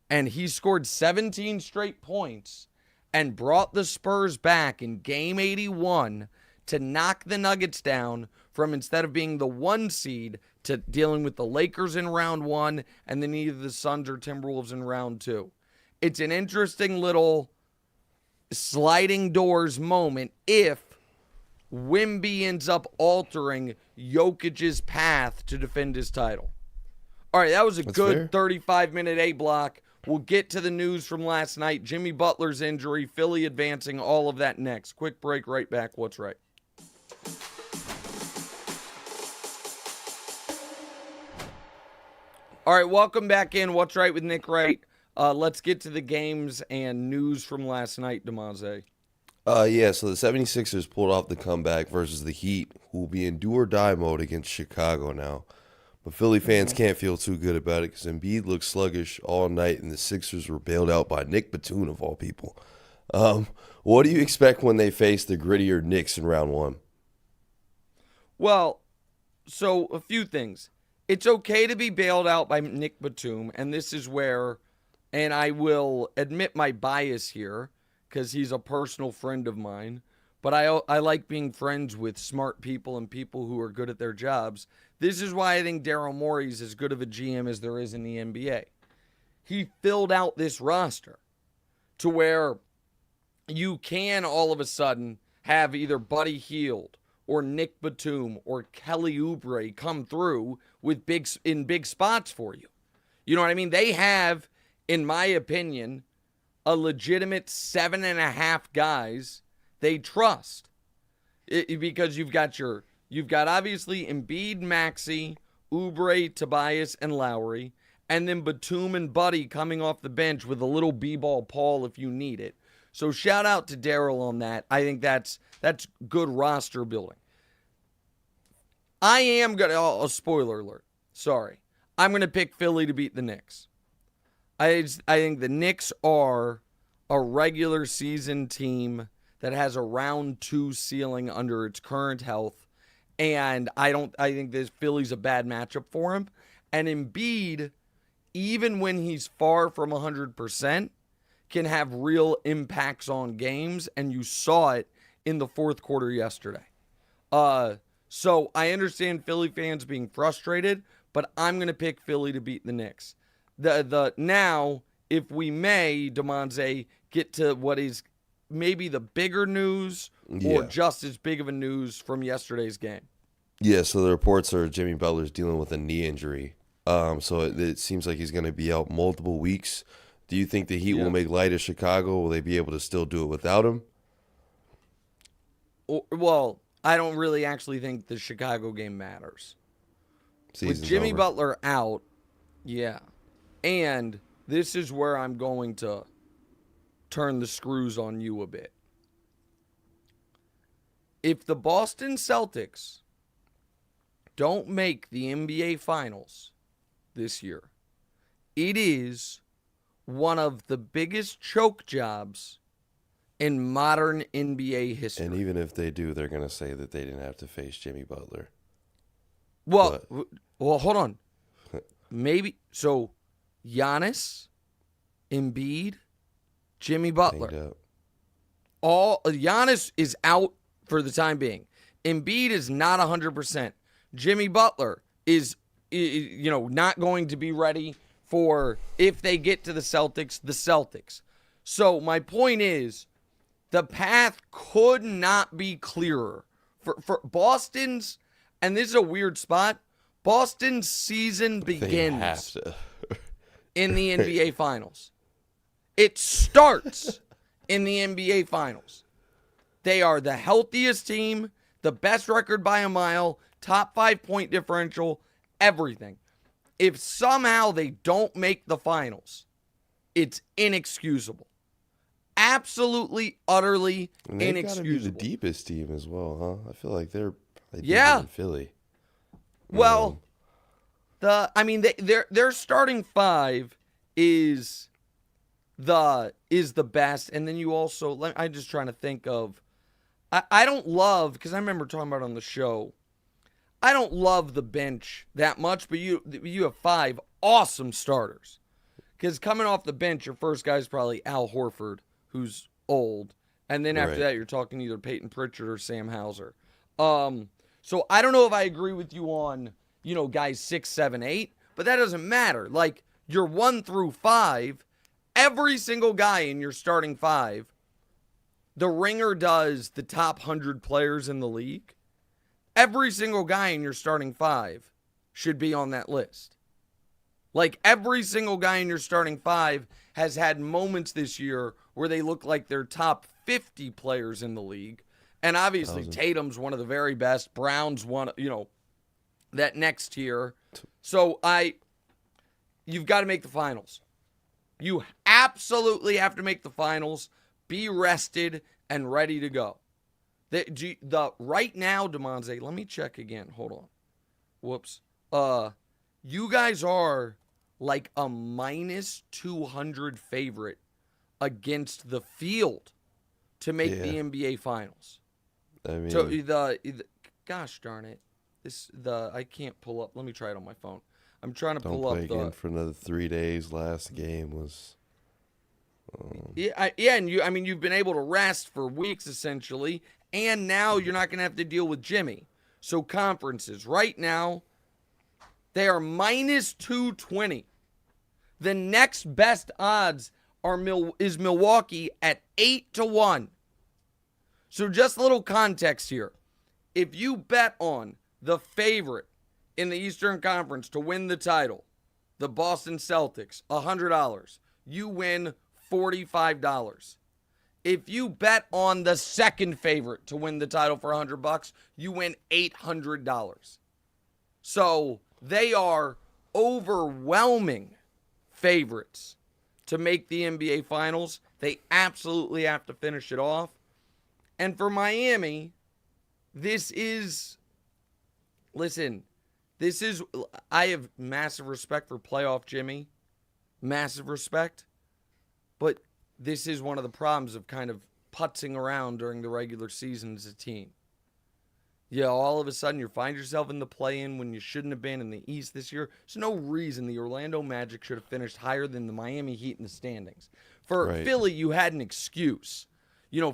And he scored 17 straight points and brought the Spurs back in Game 81 to knock the Nuggets down from, instead of being the 1 seed, to dealing with the Lakers in round 1 and then either the Suns or Timberwolves in round 2. It's an interesting little sliding doors moment if Wemby ends up altering Jokic's path to defend his title. All right, that was a good 35-minute A block. We'll get to the news from last night. Jimmy Butler's injury, Philly advancing, all of that next. Quick break, right back. What's right? All right, welcome back in. What's right with Nick Wright? Let's get to the games and news from last night, Damonza. Yeah, so the 76ers pulled off the comeback versus the Heat, who will be in do-or-die mode against Chicago now. But Philly fans can't feel too good about it because Embiid looked sluggish all night, and the Sixers were bailed out by Nick Batum, of all people. What do you expect when they face the grittier Knicks in round 1? Well, so a few things. It's okay to be bailed out by Nick Batum, and this is where, and I will admit my bias here, because he's a personal friend of mine, but I like being friends with smart people and people who are good at their jobs. This is why I think Daryl Morey's as good of a GM as there is in the NBA. He filled out this roster to where you can all of a sudden have either Buddy Hield or Nick Batum or Kelly Oubre come through with big spots for you. You know what I mean? They have, in my opinion, a legitimate 7.5 guys they trust. Because you've got obviously Embiid, Maxey, Oubre, Tobias, and Lowry, and then Batum and Buddy coming off the bench with a little B-ball Paul if you need it. So shout out to Daryl on that. I think that's good roster building. I am going to, spoiler alert, sorry. I'm going to pick Philly to beat the Knicks. I think the Knicks are a regular season team that has a round 2 ceiling under its current health. And I think this Philly's a bad matchup for him. And Embiid, even when he's far from 100%, can have real impacts on games, and you saw it in the fourth quarter yesterday. So I understand Philly fans being frustrated, but I'm going to pick Philly to beat the Knicks. Now, if we may, Damonza, get to what is maybe the bigger news or just as big of a news from yesterday's game. Yeah, so the reports are Jimmy Butler's dealing with a knee injury. So it seems like he's going to be out multiple weeks. Do you think the Heat will make light of Chicago? Will they be able to still do it without him? Well, I don't really actually think the Chicago game matters. Season's with Jimmy over. Butler out, and this is where I'm going to turn the screws on you a bit. If the Boston Celtics don't make the NBA Finals this year, it is one of the biggest choke jobs in modern NBA history. And even if they do, they're going to say that they didn't have to face Jimmy Butler. Well, hold on. Maybe so. Giannis, Embiid, Jimmy Butler. Giannis is out for the time being. Embiid is not 100%. Jimmy Butler is not going to be ready for if they get to the Celtics. So my point is, the path could not be clearer for Boston's. And this is a weird spot. Boston's season begins in the NBA Finals. It starts in the NBA Finals. They are the healthiest team, the best record by a mile, top 5-point differential, everything. If somehow they don't make the finals, it's inexcusable. Absolutely, utterly inexcusable. Got to be the deepest team as well, huh? I feel like they're deeper than Philly. Well, their starting five is the best, and then you also. I'm just trying to think of. I don't love, because I remember talking about it on the show. I don't love the bench that much, but you have 5 awesome starters. Because coming off the bench, your first guy is probably Al Horford, who's old, and then after that, you're talking either Peyton Pritchard or Sam Hauser. So I don't know if I agree with you on, guys 6, 7, 8, but that doesn't matter. Like, you're 1 through 5, every single guy in your starting 5, the Ringer does the top 100 players in the league. Every single guy in your starting 5 should be on that list. Like, every single guy in your starting 5 has had moments this year where they look like they're top 50 players in the league. And obviously, Tatum's one of the very best. Brown's one, that next tier. So you've got to make the finals. You absolutely have to make the finals. Be rested and ready to go. Right now, Damonza, let me check again. Hold on. Whoops. You guys are like a minus 200 favorite against the field to make the NBA Finals. I mean, so gosh darn it, I can't pull up. Let me try it on my phone. I'm trying to pull up. Don't play again for another 3 days. Last game was. And you've been able to rest for weeks essentially, and now you're not going to have to deal with Jimmy. So conferences right now, they are minus 220. The next best odds is Milwaukee at 8-1. So just a little context here. If you bet on the favorite in the Eastern Conference to win the title, the Boston Celtics, $100, you win $45. If you bet on the second favorite to win the title for $100, you win $800. So they are overwhelming favorites to make the NBA Finals. They absolutely have to finish it off. And for Miami, I have massive respect for playoff Jimmy. Massive respect. But this is one of the problems of kind of putzing around during the regular season as a team. Yeah, all of a sudden you find yourself in the play-in when you shouldn't have been in the East this year. There's no reason the Orlando Magic should have finished higher than the Miami Heat in the standings. For Philly, you had an excuse.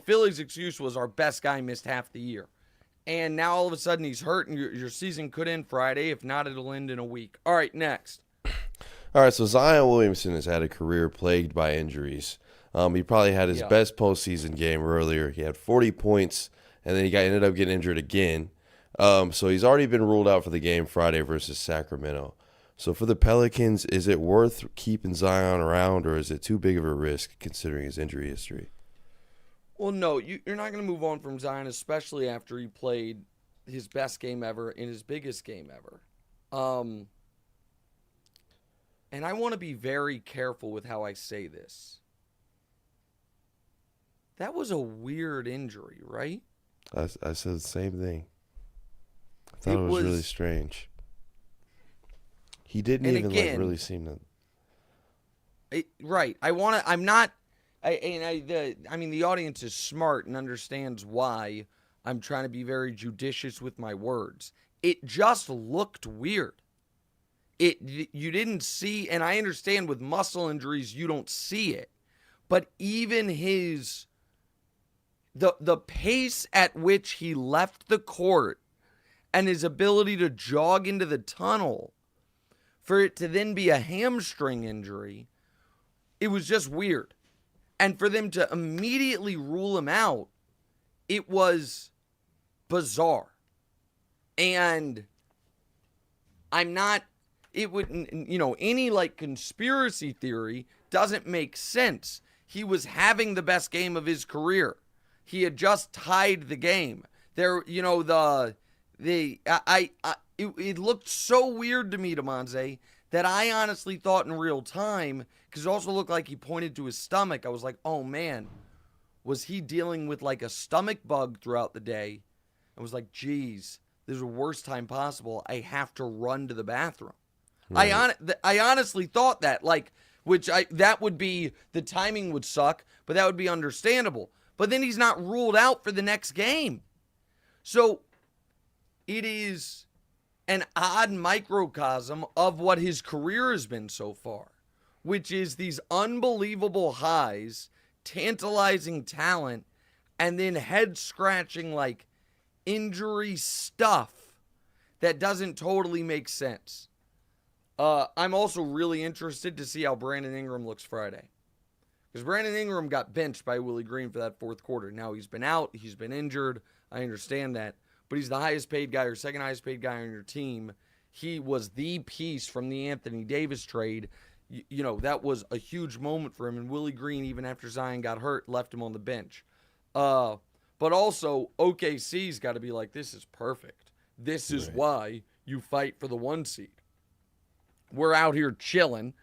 Philly's excuse was our best guy missed half the year. And now all of a sudden he's hurt and your season could end Friday. If not, it'll end in a week. All right, next. All right, so Zion Williamson has had a career plagued by injuries. He probably had his best postseason game earlier. He had 40 points, and then he ended up getting injured again. So he's already been ruled out for the game Friday versus Sacramento. So for the Pelicans, is it worth keeping Zion around, or is it too big of a risk considering his injury history? Well, no, you're not going to move on from Zion, especially after he played his best game ever in his biggest game ever. And I want to be very careful with how I say this. That was a weird injury, right? I said the same thing. I thought it was really strange. He didn't even really seem to. Right. The audience is smart and understands why I'm trying to be very judicious with my words. It just looked weird. You didn't see, and I understand with muscle injuries you don't see it, but even the pace at which he left the court and his ability to jog into the tunnel for it to then be a hamstring injury, it was just weird. And for them to immediately rule him out, it was bizarre. And any conspiracy theory doesn't make sense. He was having the best game of his career. He had just tied the game. It looked so weird to me, Damonza, that I honestly thought in real time, because it also looked like he pointed to his stomach. I was like, oh man, was he dealing with like a stomach bug throughout the day? I was like, geez, this is the worst time possible. I have to run to the bathroom. Right. I honestly thought that, that would be, the timing would suck, but that would be understandable. But then he's not ruled out for the next game. So it is an odd microcosm of what his career has been so far, which is these unbelievable highs, tantalizing talent, and then head-scratching, injury stuff that doesn't totally make sense. I'm also really interested to see how Brandon Ingram looks Friday. Because Brandon Ingram got benched by Willie Green for that fourth quarter. Now he's been out, he's been injured, I understand that. But he's the highest paid guy or second highest paid guy on your team. He was the piece from the Anthony Davis trade. That was a huge moment for him. And Willie Green, even after Zion got hurt, left him on the bench. But also, OKC's got to be like, this is perfect. This is why you fight for the 1 seed. We're out here chilling.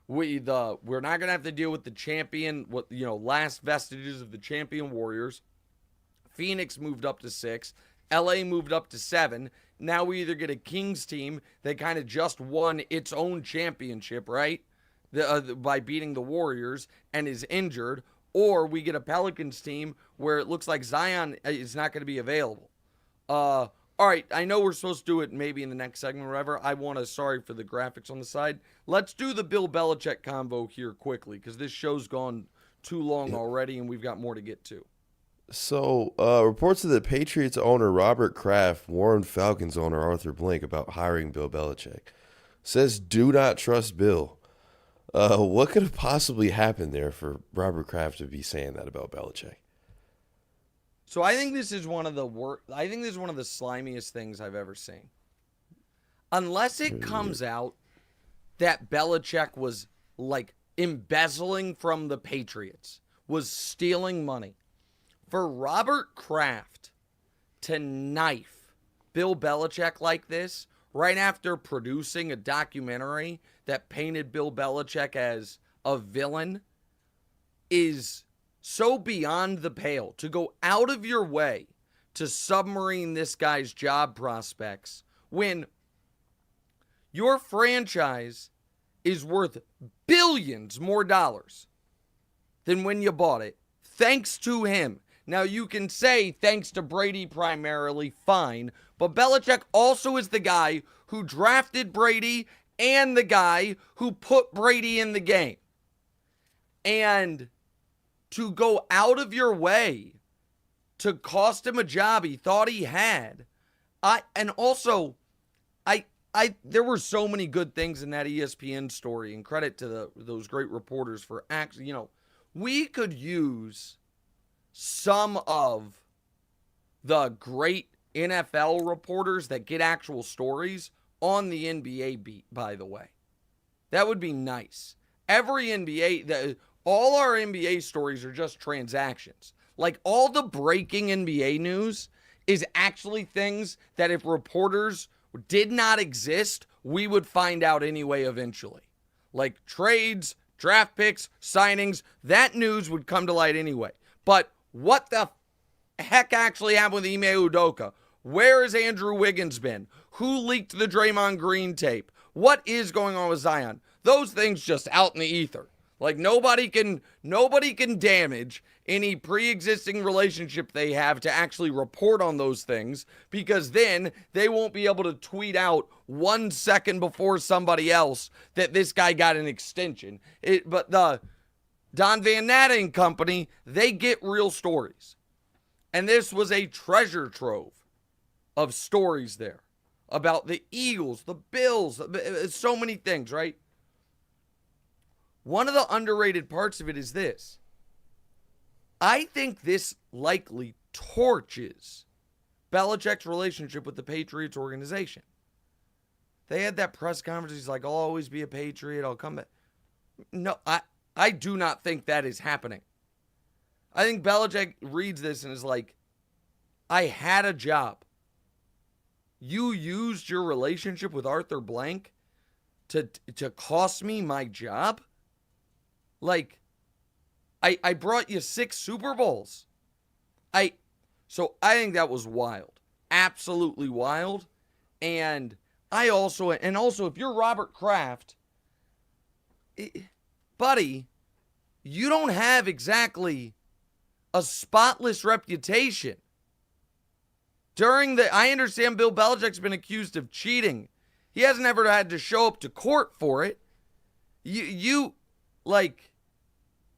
We're not gonna have to deal with the champion, last vestiges of the champion Warriors. Phoenix moved up to 6. LA moved up to 7. Now we either get a Kings team that kind of just won its own championship, right? By beating the Warriors and is injured, or we get a Pelicans team where it looks like Zion is not going to be available. All right, I know we're supposed to do it maybe in the next segment or whatever. Sorry for the graphics on the side. Let's do the Bill Belichick convo here quickly because this show's gone too long already and we've got more to get to. So, reports of the Patriots owner Robert Kraft warned Falcons owner Arthur Blank about hiring Bill Belichick. Says, do not trust Bill. What could have possibly happened there for Robert Kraft to be saying that about Belichick? So I think this is one of the slimiest things I've ever seen. Unless it comes out that Belichick was embezzling from the Patriots, was stealing money. For Robert Kraft to knife Bill Belichick like this, right after producing a documentary that painted Bill Belichick as a villain, is so beyond the pale. To go out of your way to submarine this guy's job prospects when your franchise is worth billions more dollars than when you bought it, thanks to him. Now, you can say thanks to Brady primarily, fine, but Belichick also is the guy who drafted Brady and the guy who put Brady in the game. And to go out of your way to cost him a job he thought he had, there were so many good things in that ESPN story, and credit to those great reporters for actually, we could use some of the great NFL reporters that get actual stories on the NBA beat, by the way. That would be nice. All our NBA stories are just transactions. Like, all the breaking NBA news is actually things that if reporters did not exist, we would find out anyway eventually. Like trades, draft picks, signings, that news would come to light anyway. But what the heck actually happened with Ime Udoka? Where has Andrew Wiggins been? Who leaked the Draymond Green tape? What is going on with Zion? Those things just out in the ether. Like, nobody can damage any pre-existing relationship they have to actually report on those things, because then they won't be able to tweet out 1 second before somebody else that this guy got an extension. But the Don Van Natten company, they get real stories. And this was a treasure trove of stories there about the Eagles, the Bills, so many things, right? One of the underrated parts of it is this. I think this likely torches Belichick's relationship with the Patriots organization. They had that press conference. He's like, I'll always be a Patriot. I'll come back. No, I do not think that is happening. I think Belichick reads this and is like, I had a job. You used your relationship with Arthur Blank to cost me my job? Like, I brought you 6 Super Bowls. So I think that was wild. Absolutely wild. And also if you're Robert Kraft, buddy, you don't have exactly a spotless reputation. I understand Bill Belichick's been accused of cheating. He hasn't ever had to show up to court for it.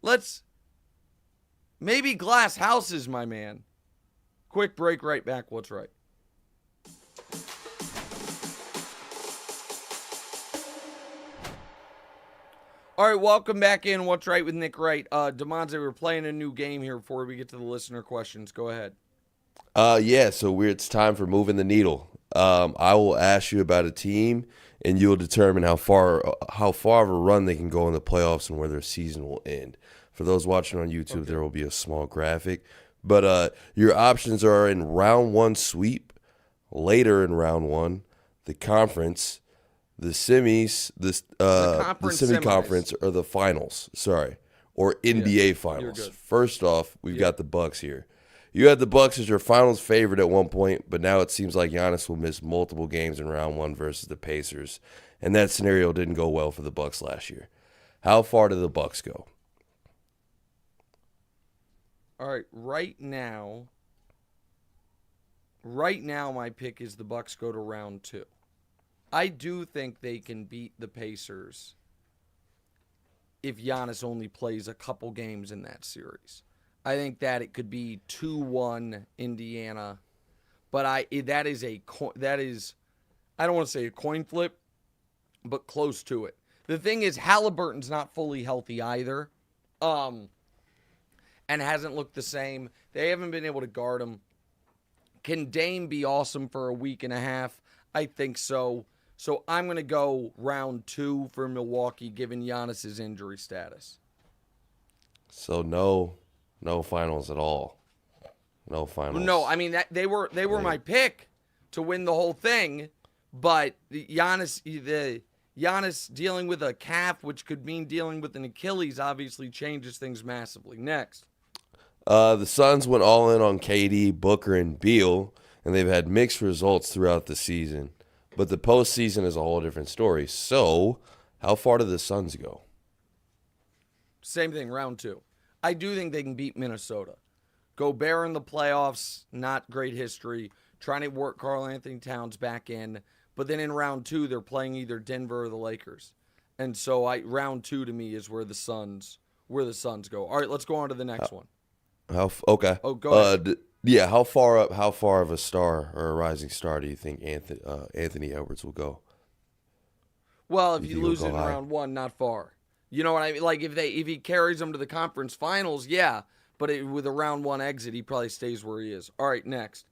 Let's maybe glass houses, my man. Quick break, right back. What's right? All right, welcome back in. What's right with Nick Wright? Damonza, we're playing a new game here before we get to the listener questions. Go ahead. So it's time for moving the needle. I will ask you about a team, and you'll determine how far of a run they can go in the playoffs and where their season will end. For those watching on YouTube, There will be a small graphic. But your options are in round 1 sweep, later in round 1, the conference, the semis, the semi-conference, or the finals. Or NBA finals. First off, we've got the Bucks here. You had the Bucks as your finals favorite at one point, but now it seems like Giannis will miss multiple games in round 1 versus the Pacers, and that scenario didn't go well for the Bucks last year. How far did the Bucks go? All right, right now my pick is the Bucks go to round 2. I do think they can beat the Pacers if Giannis only plays a couple games in that series. I think that it could be 2-1 Indiana, but I don't want to say a coin flip, but close to it. The thing is, Halliburton's not fully healthy either, and hasn't looked the same. They haven't been able to guard him. Can Dame be awesome for a week and a half? I think so. So I'm going to go round 2 for Milwaukee, given Giannis's injury status. So no finals at all. No finals. No, I mean they were my pick to win the whole thing, but Giannis dealing with a calf, which could mean dealing with an Achilles, obviously changes things massively. Next. The Suns went all in on KD, Booker, and Beal, and they've had mixed results throughout the season. But the postseason is a whole different story. So, how far do the Suns go? Same thing, round 2. I do think they can beat Minnesota. Gobert in the playoffs, not great history. Trying to work Karl Anthony Towns back in. But then in round 2, they're playing either Denver or the Lakers. And so round 2 to me is where the Suns go. All right, let's go on to the next one. Okay. Oh, go ahead. Yeah, how far of a star or a rising star do you think Anthony Edwards will go? Well, if you lose it in round 1, not far. You know what I mean? Like if he carries them to the conference finals, yeah. But with a round 1 exit, he probably stays where he is. All right, next.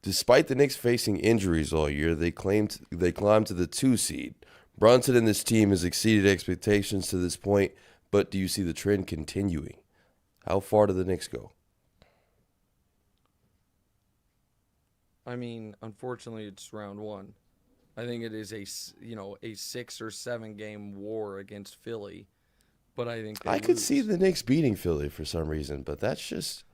Despite the Knicks facing injuries all year, they climbed to the 2 seed. Brunson and this team has exceeded expectations to this point, but do you see the trend continuing? How far do the Knicks go? I mean, unfortunately, it's round 1. I think it is a 6 or 7 game war against Philly, but I think I could see the Knicks beating Philly for some reason, but that's just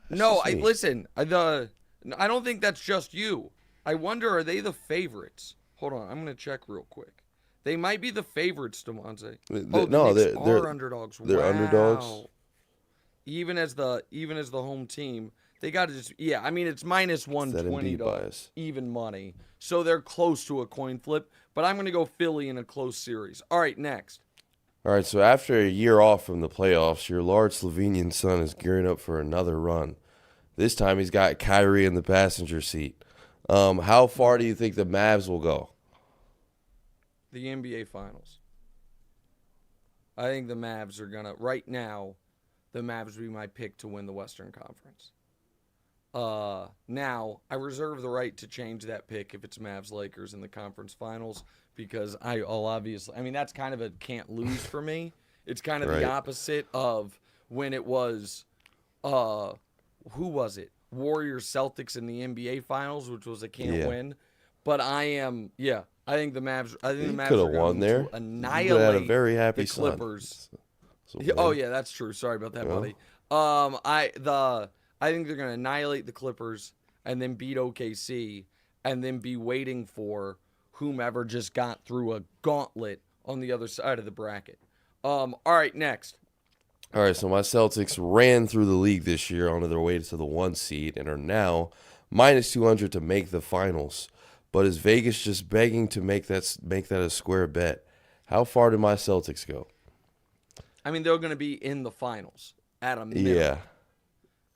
listen. I don't think that's just you. I wonder, are they the favorites? Hold on, I'm gonna check real quick. They might be the favorites, Damonza. They're underdogs. They're underdogs. Even as the home team. They got to just, I mean, it's minus 120 to even money. So they're close to a coin flip, but I'm going to go Philly in a close series. All right, next. All right, so after a year off from the playoffs, your large Slovenian son is gearing up for another run. This time he's got Kyrie in the passenger seat. How far do you think the Mavs will go? The NBA Finals. I think the Mavs are going to, right now, the Mavs would be my pick to win the Western Conference. Now, I reserve the right to change that pick if it's Mavs-Lakers in the conference finals because I'll obviously... I mean, that's kind of a can't lose for me. It's kind of the opposite of when it was... who was it? Warriors-Celtics in the NBA finals, which was a can't win. But I think the Mavs... I think the Mavs are going to annihilate a very happy the Clippers. Oh, yeah, that's true. Sorry about that, buddy. I think they're going to annihilate the Clippers and then beat OKC and then be waiting for whomever just got through a gauntlet on the other side of the bracket. All right, next. All right, so my Celtics ran through the league this year on their way to the 1 seed and are now minus 200 to make the finals. But is Vegas just begging to make that a square bet? How far do my Celtics go? I mean, they're going to be in the finals at a minimum. Yeah.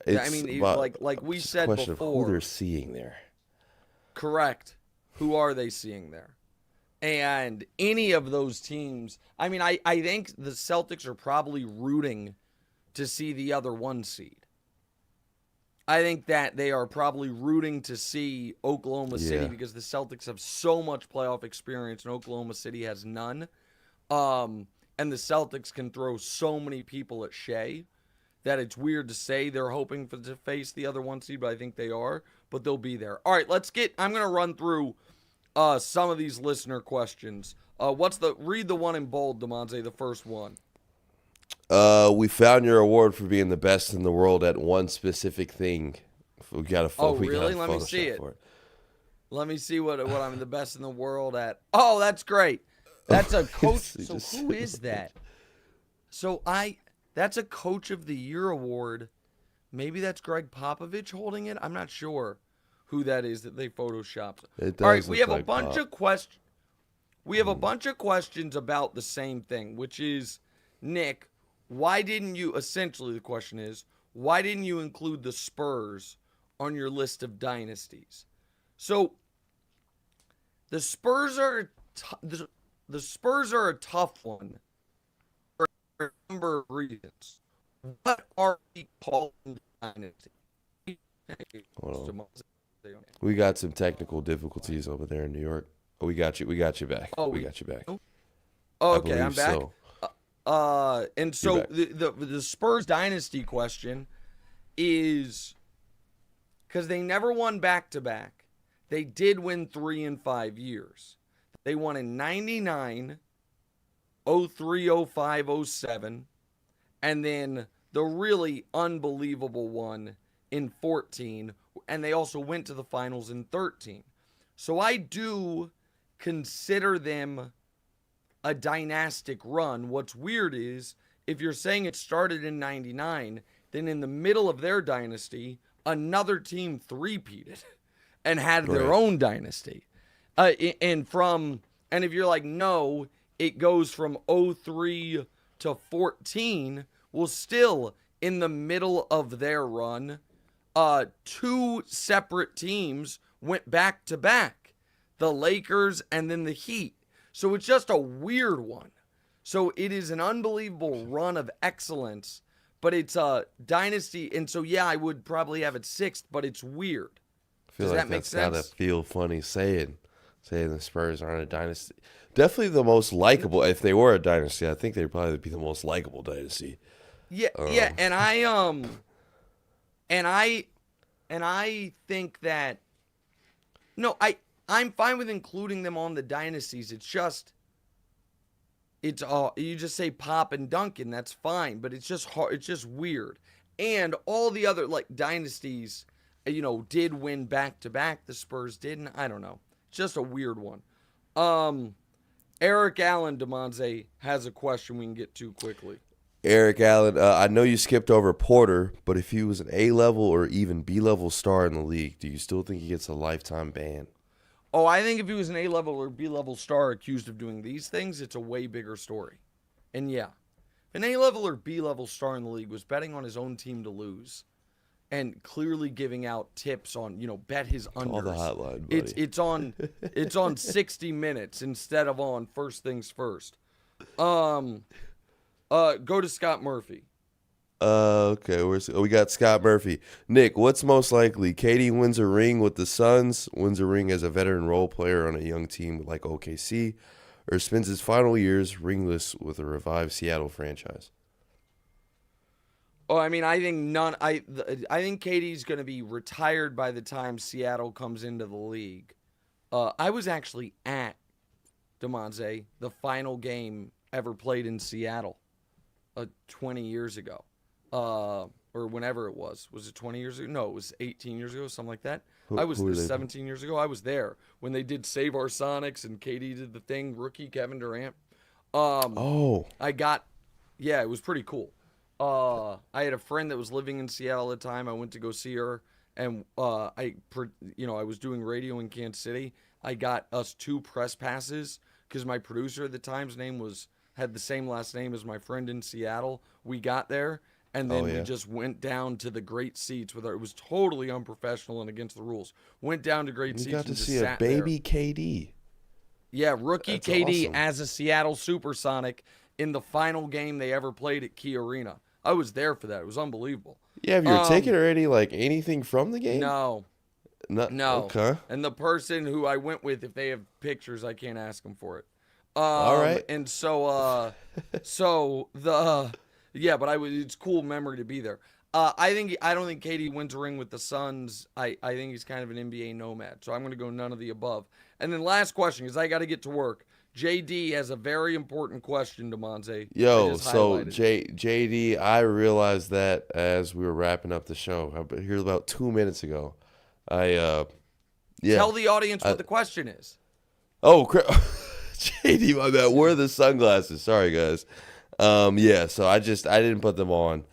I mean, like we said before. Of who they're seeing there. Correct. Who are they seeing there? And any of those teams, I mean, I think the Celtics are probably rooting to see the other 1 seed. I think that they are probably rooting to see Oklahoma City because the Celtics have so much playoff experience and Oklahoma City has none. And the Celtics can throw so many people at Shea that it's weird to say they're hoping to face the other 1 seed, but I think they are. But they'll be there. All right, I'm going to run through some of these listener questions. Read the one in bold, Damonza, the first one. We found your award for being the best in the world at one specific thing. We got a really? Let me see it. Let me see what I'm the best in the world at. Oh, that's great. That's a coach. So who is that? That's a Coach of the Year award. Maybe that's Greg Popovich holding it. I'm not sure who that is that they photoshopped. All right, we have a bunch of questions. We have a bunch of questions about the same thing, which is, Nick, why didn't you? Essentially, the question is, why didn't you include the Spurs on your list of dynasties? So, the Spurs are a tough one. For a number of reasons. What are we calling dynasty? We got some technical difficulties over there in New York. Oh, we got you back. We got you back. Oh, okay, I'm back. And so the Spurs dynasty question is because they never won back-to-back. They did win 3 in 5 years. They won in 99, 03, 05, 07, and then the really unbelievable one in 14, and they also went to the finals in 13. So I do consider them a dynastic run. What's weird is if you're saying it started in 99, then in the middle of their dynasty, another team three-peated and had their own dynasty. And if you're like, no, it goes from 03 to 14, well, still in the middle of their run, two separate teams went back to back, the Lakers and then the Heat. So it's just a weird one. So it is an unbelievable run of excellence, but it's a dynasty. And so, yeah, I would probably have it sixth, but it's weird. Does that make sense? Gotta feel funny saying the Spurs aren't a dynasty. Definitely the most likable. If they were a dynasty, I think they'd probably be the most likable dynasty. Yeah, and I think that I'm fine with including them on the dynasties. It's just you just say Pop and Duncan, that's fine, but it's just hard, it's just weird. And all the other like dynasties, did win back to back. The Spurs didn't. I don't know. It's just a weird one. Eric Allen, Damonza, has a question we can get to quickly. Eric Allen, I know you skipped over Porter, but if he was an A-level or even B-level star in the league, do you still think he gets a lifetime ban? Oh, I think if he was an A-level or B-level star accused of doing these things, it's a way bigger story. And yeah, if an A-level or B-level star in the league was betting on his own team to lose and clearly giving out tips on, bet his unders. Call the hotline, buddy. It's on 60 Minutes instead of on First Things First. Go to Scott Murphy. Okay, we got Scott Murphy. Nick, what's most likely? KD wins a ring with the Suns, wins a ring as a veteran role player on a young team like OKC, or spends his final years ringless with a revived Seattle franchise? Oh, I mean, I think none. I think KD's going to be retired by the time Seattle comes into the league. I was actually at Damonza, the final game ever played in Seattle, 20 years ago, or whenever it was. Was it 20 years ago? No, it was 18 years ago, something like that. I was there 17 years ago. I was there when they did Save Our Sonics and KD did the thing. Rookie Kevin Durant. Yeah, it was pretty cool. I had a friend that was living in Seattle at the time. I went to go see her, and I was doing radio in Kansas City. I got us 2 press passes because my producer at the time's name had the same last name as my friend in Seattle. We got there, and then we just went down to the great seats. It was totally unprofessional and against the rules. Went down to great seats. You got to and just see a baby there. KD. Yeah, rookie That's KD awesome. as a Seattle Supersonic in the final game they ever played at Key Arena. I was there for that. It was unbelievable. Yeah, have your ticket already, like anything from the game? No. No. Okay. And the person who I went with, if they have pictures, I can't ask them for it. All right. And so, it's cool memory to be there. I don't think KD wins a ring with the Suns. I think he's kind of an NBA nomad. So I'm going to go none of the above. And then last question, because I got to get to work. JD has a very important question, Damonza. Yo, so JD, I realized that as we were wrapping up the show. I here about 2 minutes ago. Tell the audience what the question is. Oh, JD, my bad. Where are the sunglasses? Sorry, guys. So I didn't put them on.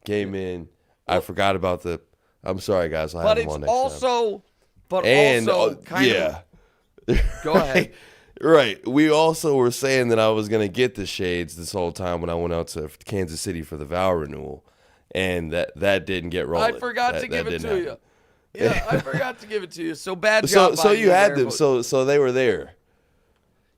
Came in. I forgot about the. I'm sorry, guys. I'll have them on next time. Go ahead. Right. We also were saying that I was going to get the shades this whole time when I went out to Kansas City for the vow renewal, and that didn't get rolling. I forgot to give it to you. Yeah, I forgot to give it to you. So bad job. So you had them. So they were there.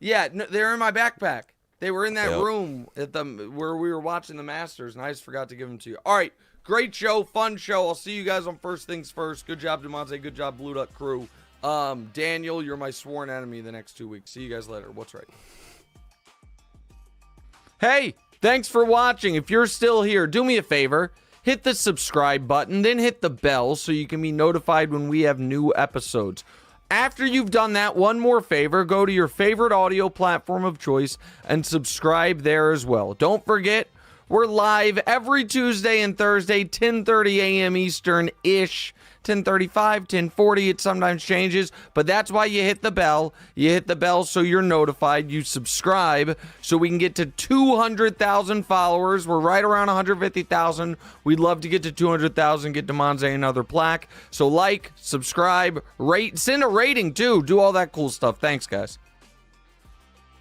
Yeah, no, they're in my backpack. They were in that room where we were watching the Masters, and I just forgot to give them to you. All right, great show, fun show. I'll see you guys on First Things First. Good job, Damonza. Good job, Blue Duck Crew. Daniel, you're my sworn enemy the next 2 weeks. See you guys later. What's right? Hey, thanks for watching. If you're still here, do me a favor. Hit the subscribe button, then hit the bell so you can be notified when we have new episodes. After you've done that, one more favor, go to your favorite audio platform of choice and subscribe there as well. Don't forget, We're live every Tuesday and Thursday, 10:30 a.m. Eastern-ish. 10:35, 10:40, it sometimes changes, but that's why you hit the bell. You hit the bell so you're notified. You subscribe so we can get to 200,000 followers. We're right around 150,000. We'd love to get to 200,000, get Damonza another plaque. So like, subscribe, rate, send a rating too. Do all that cool stuff. Thanks, guys.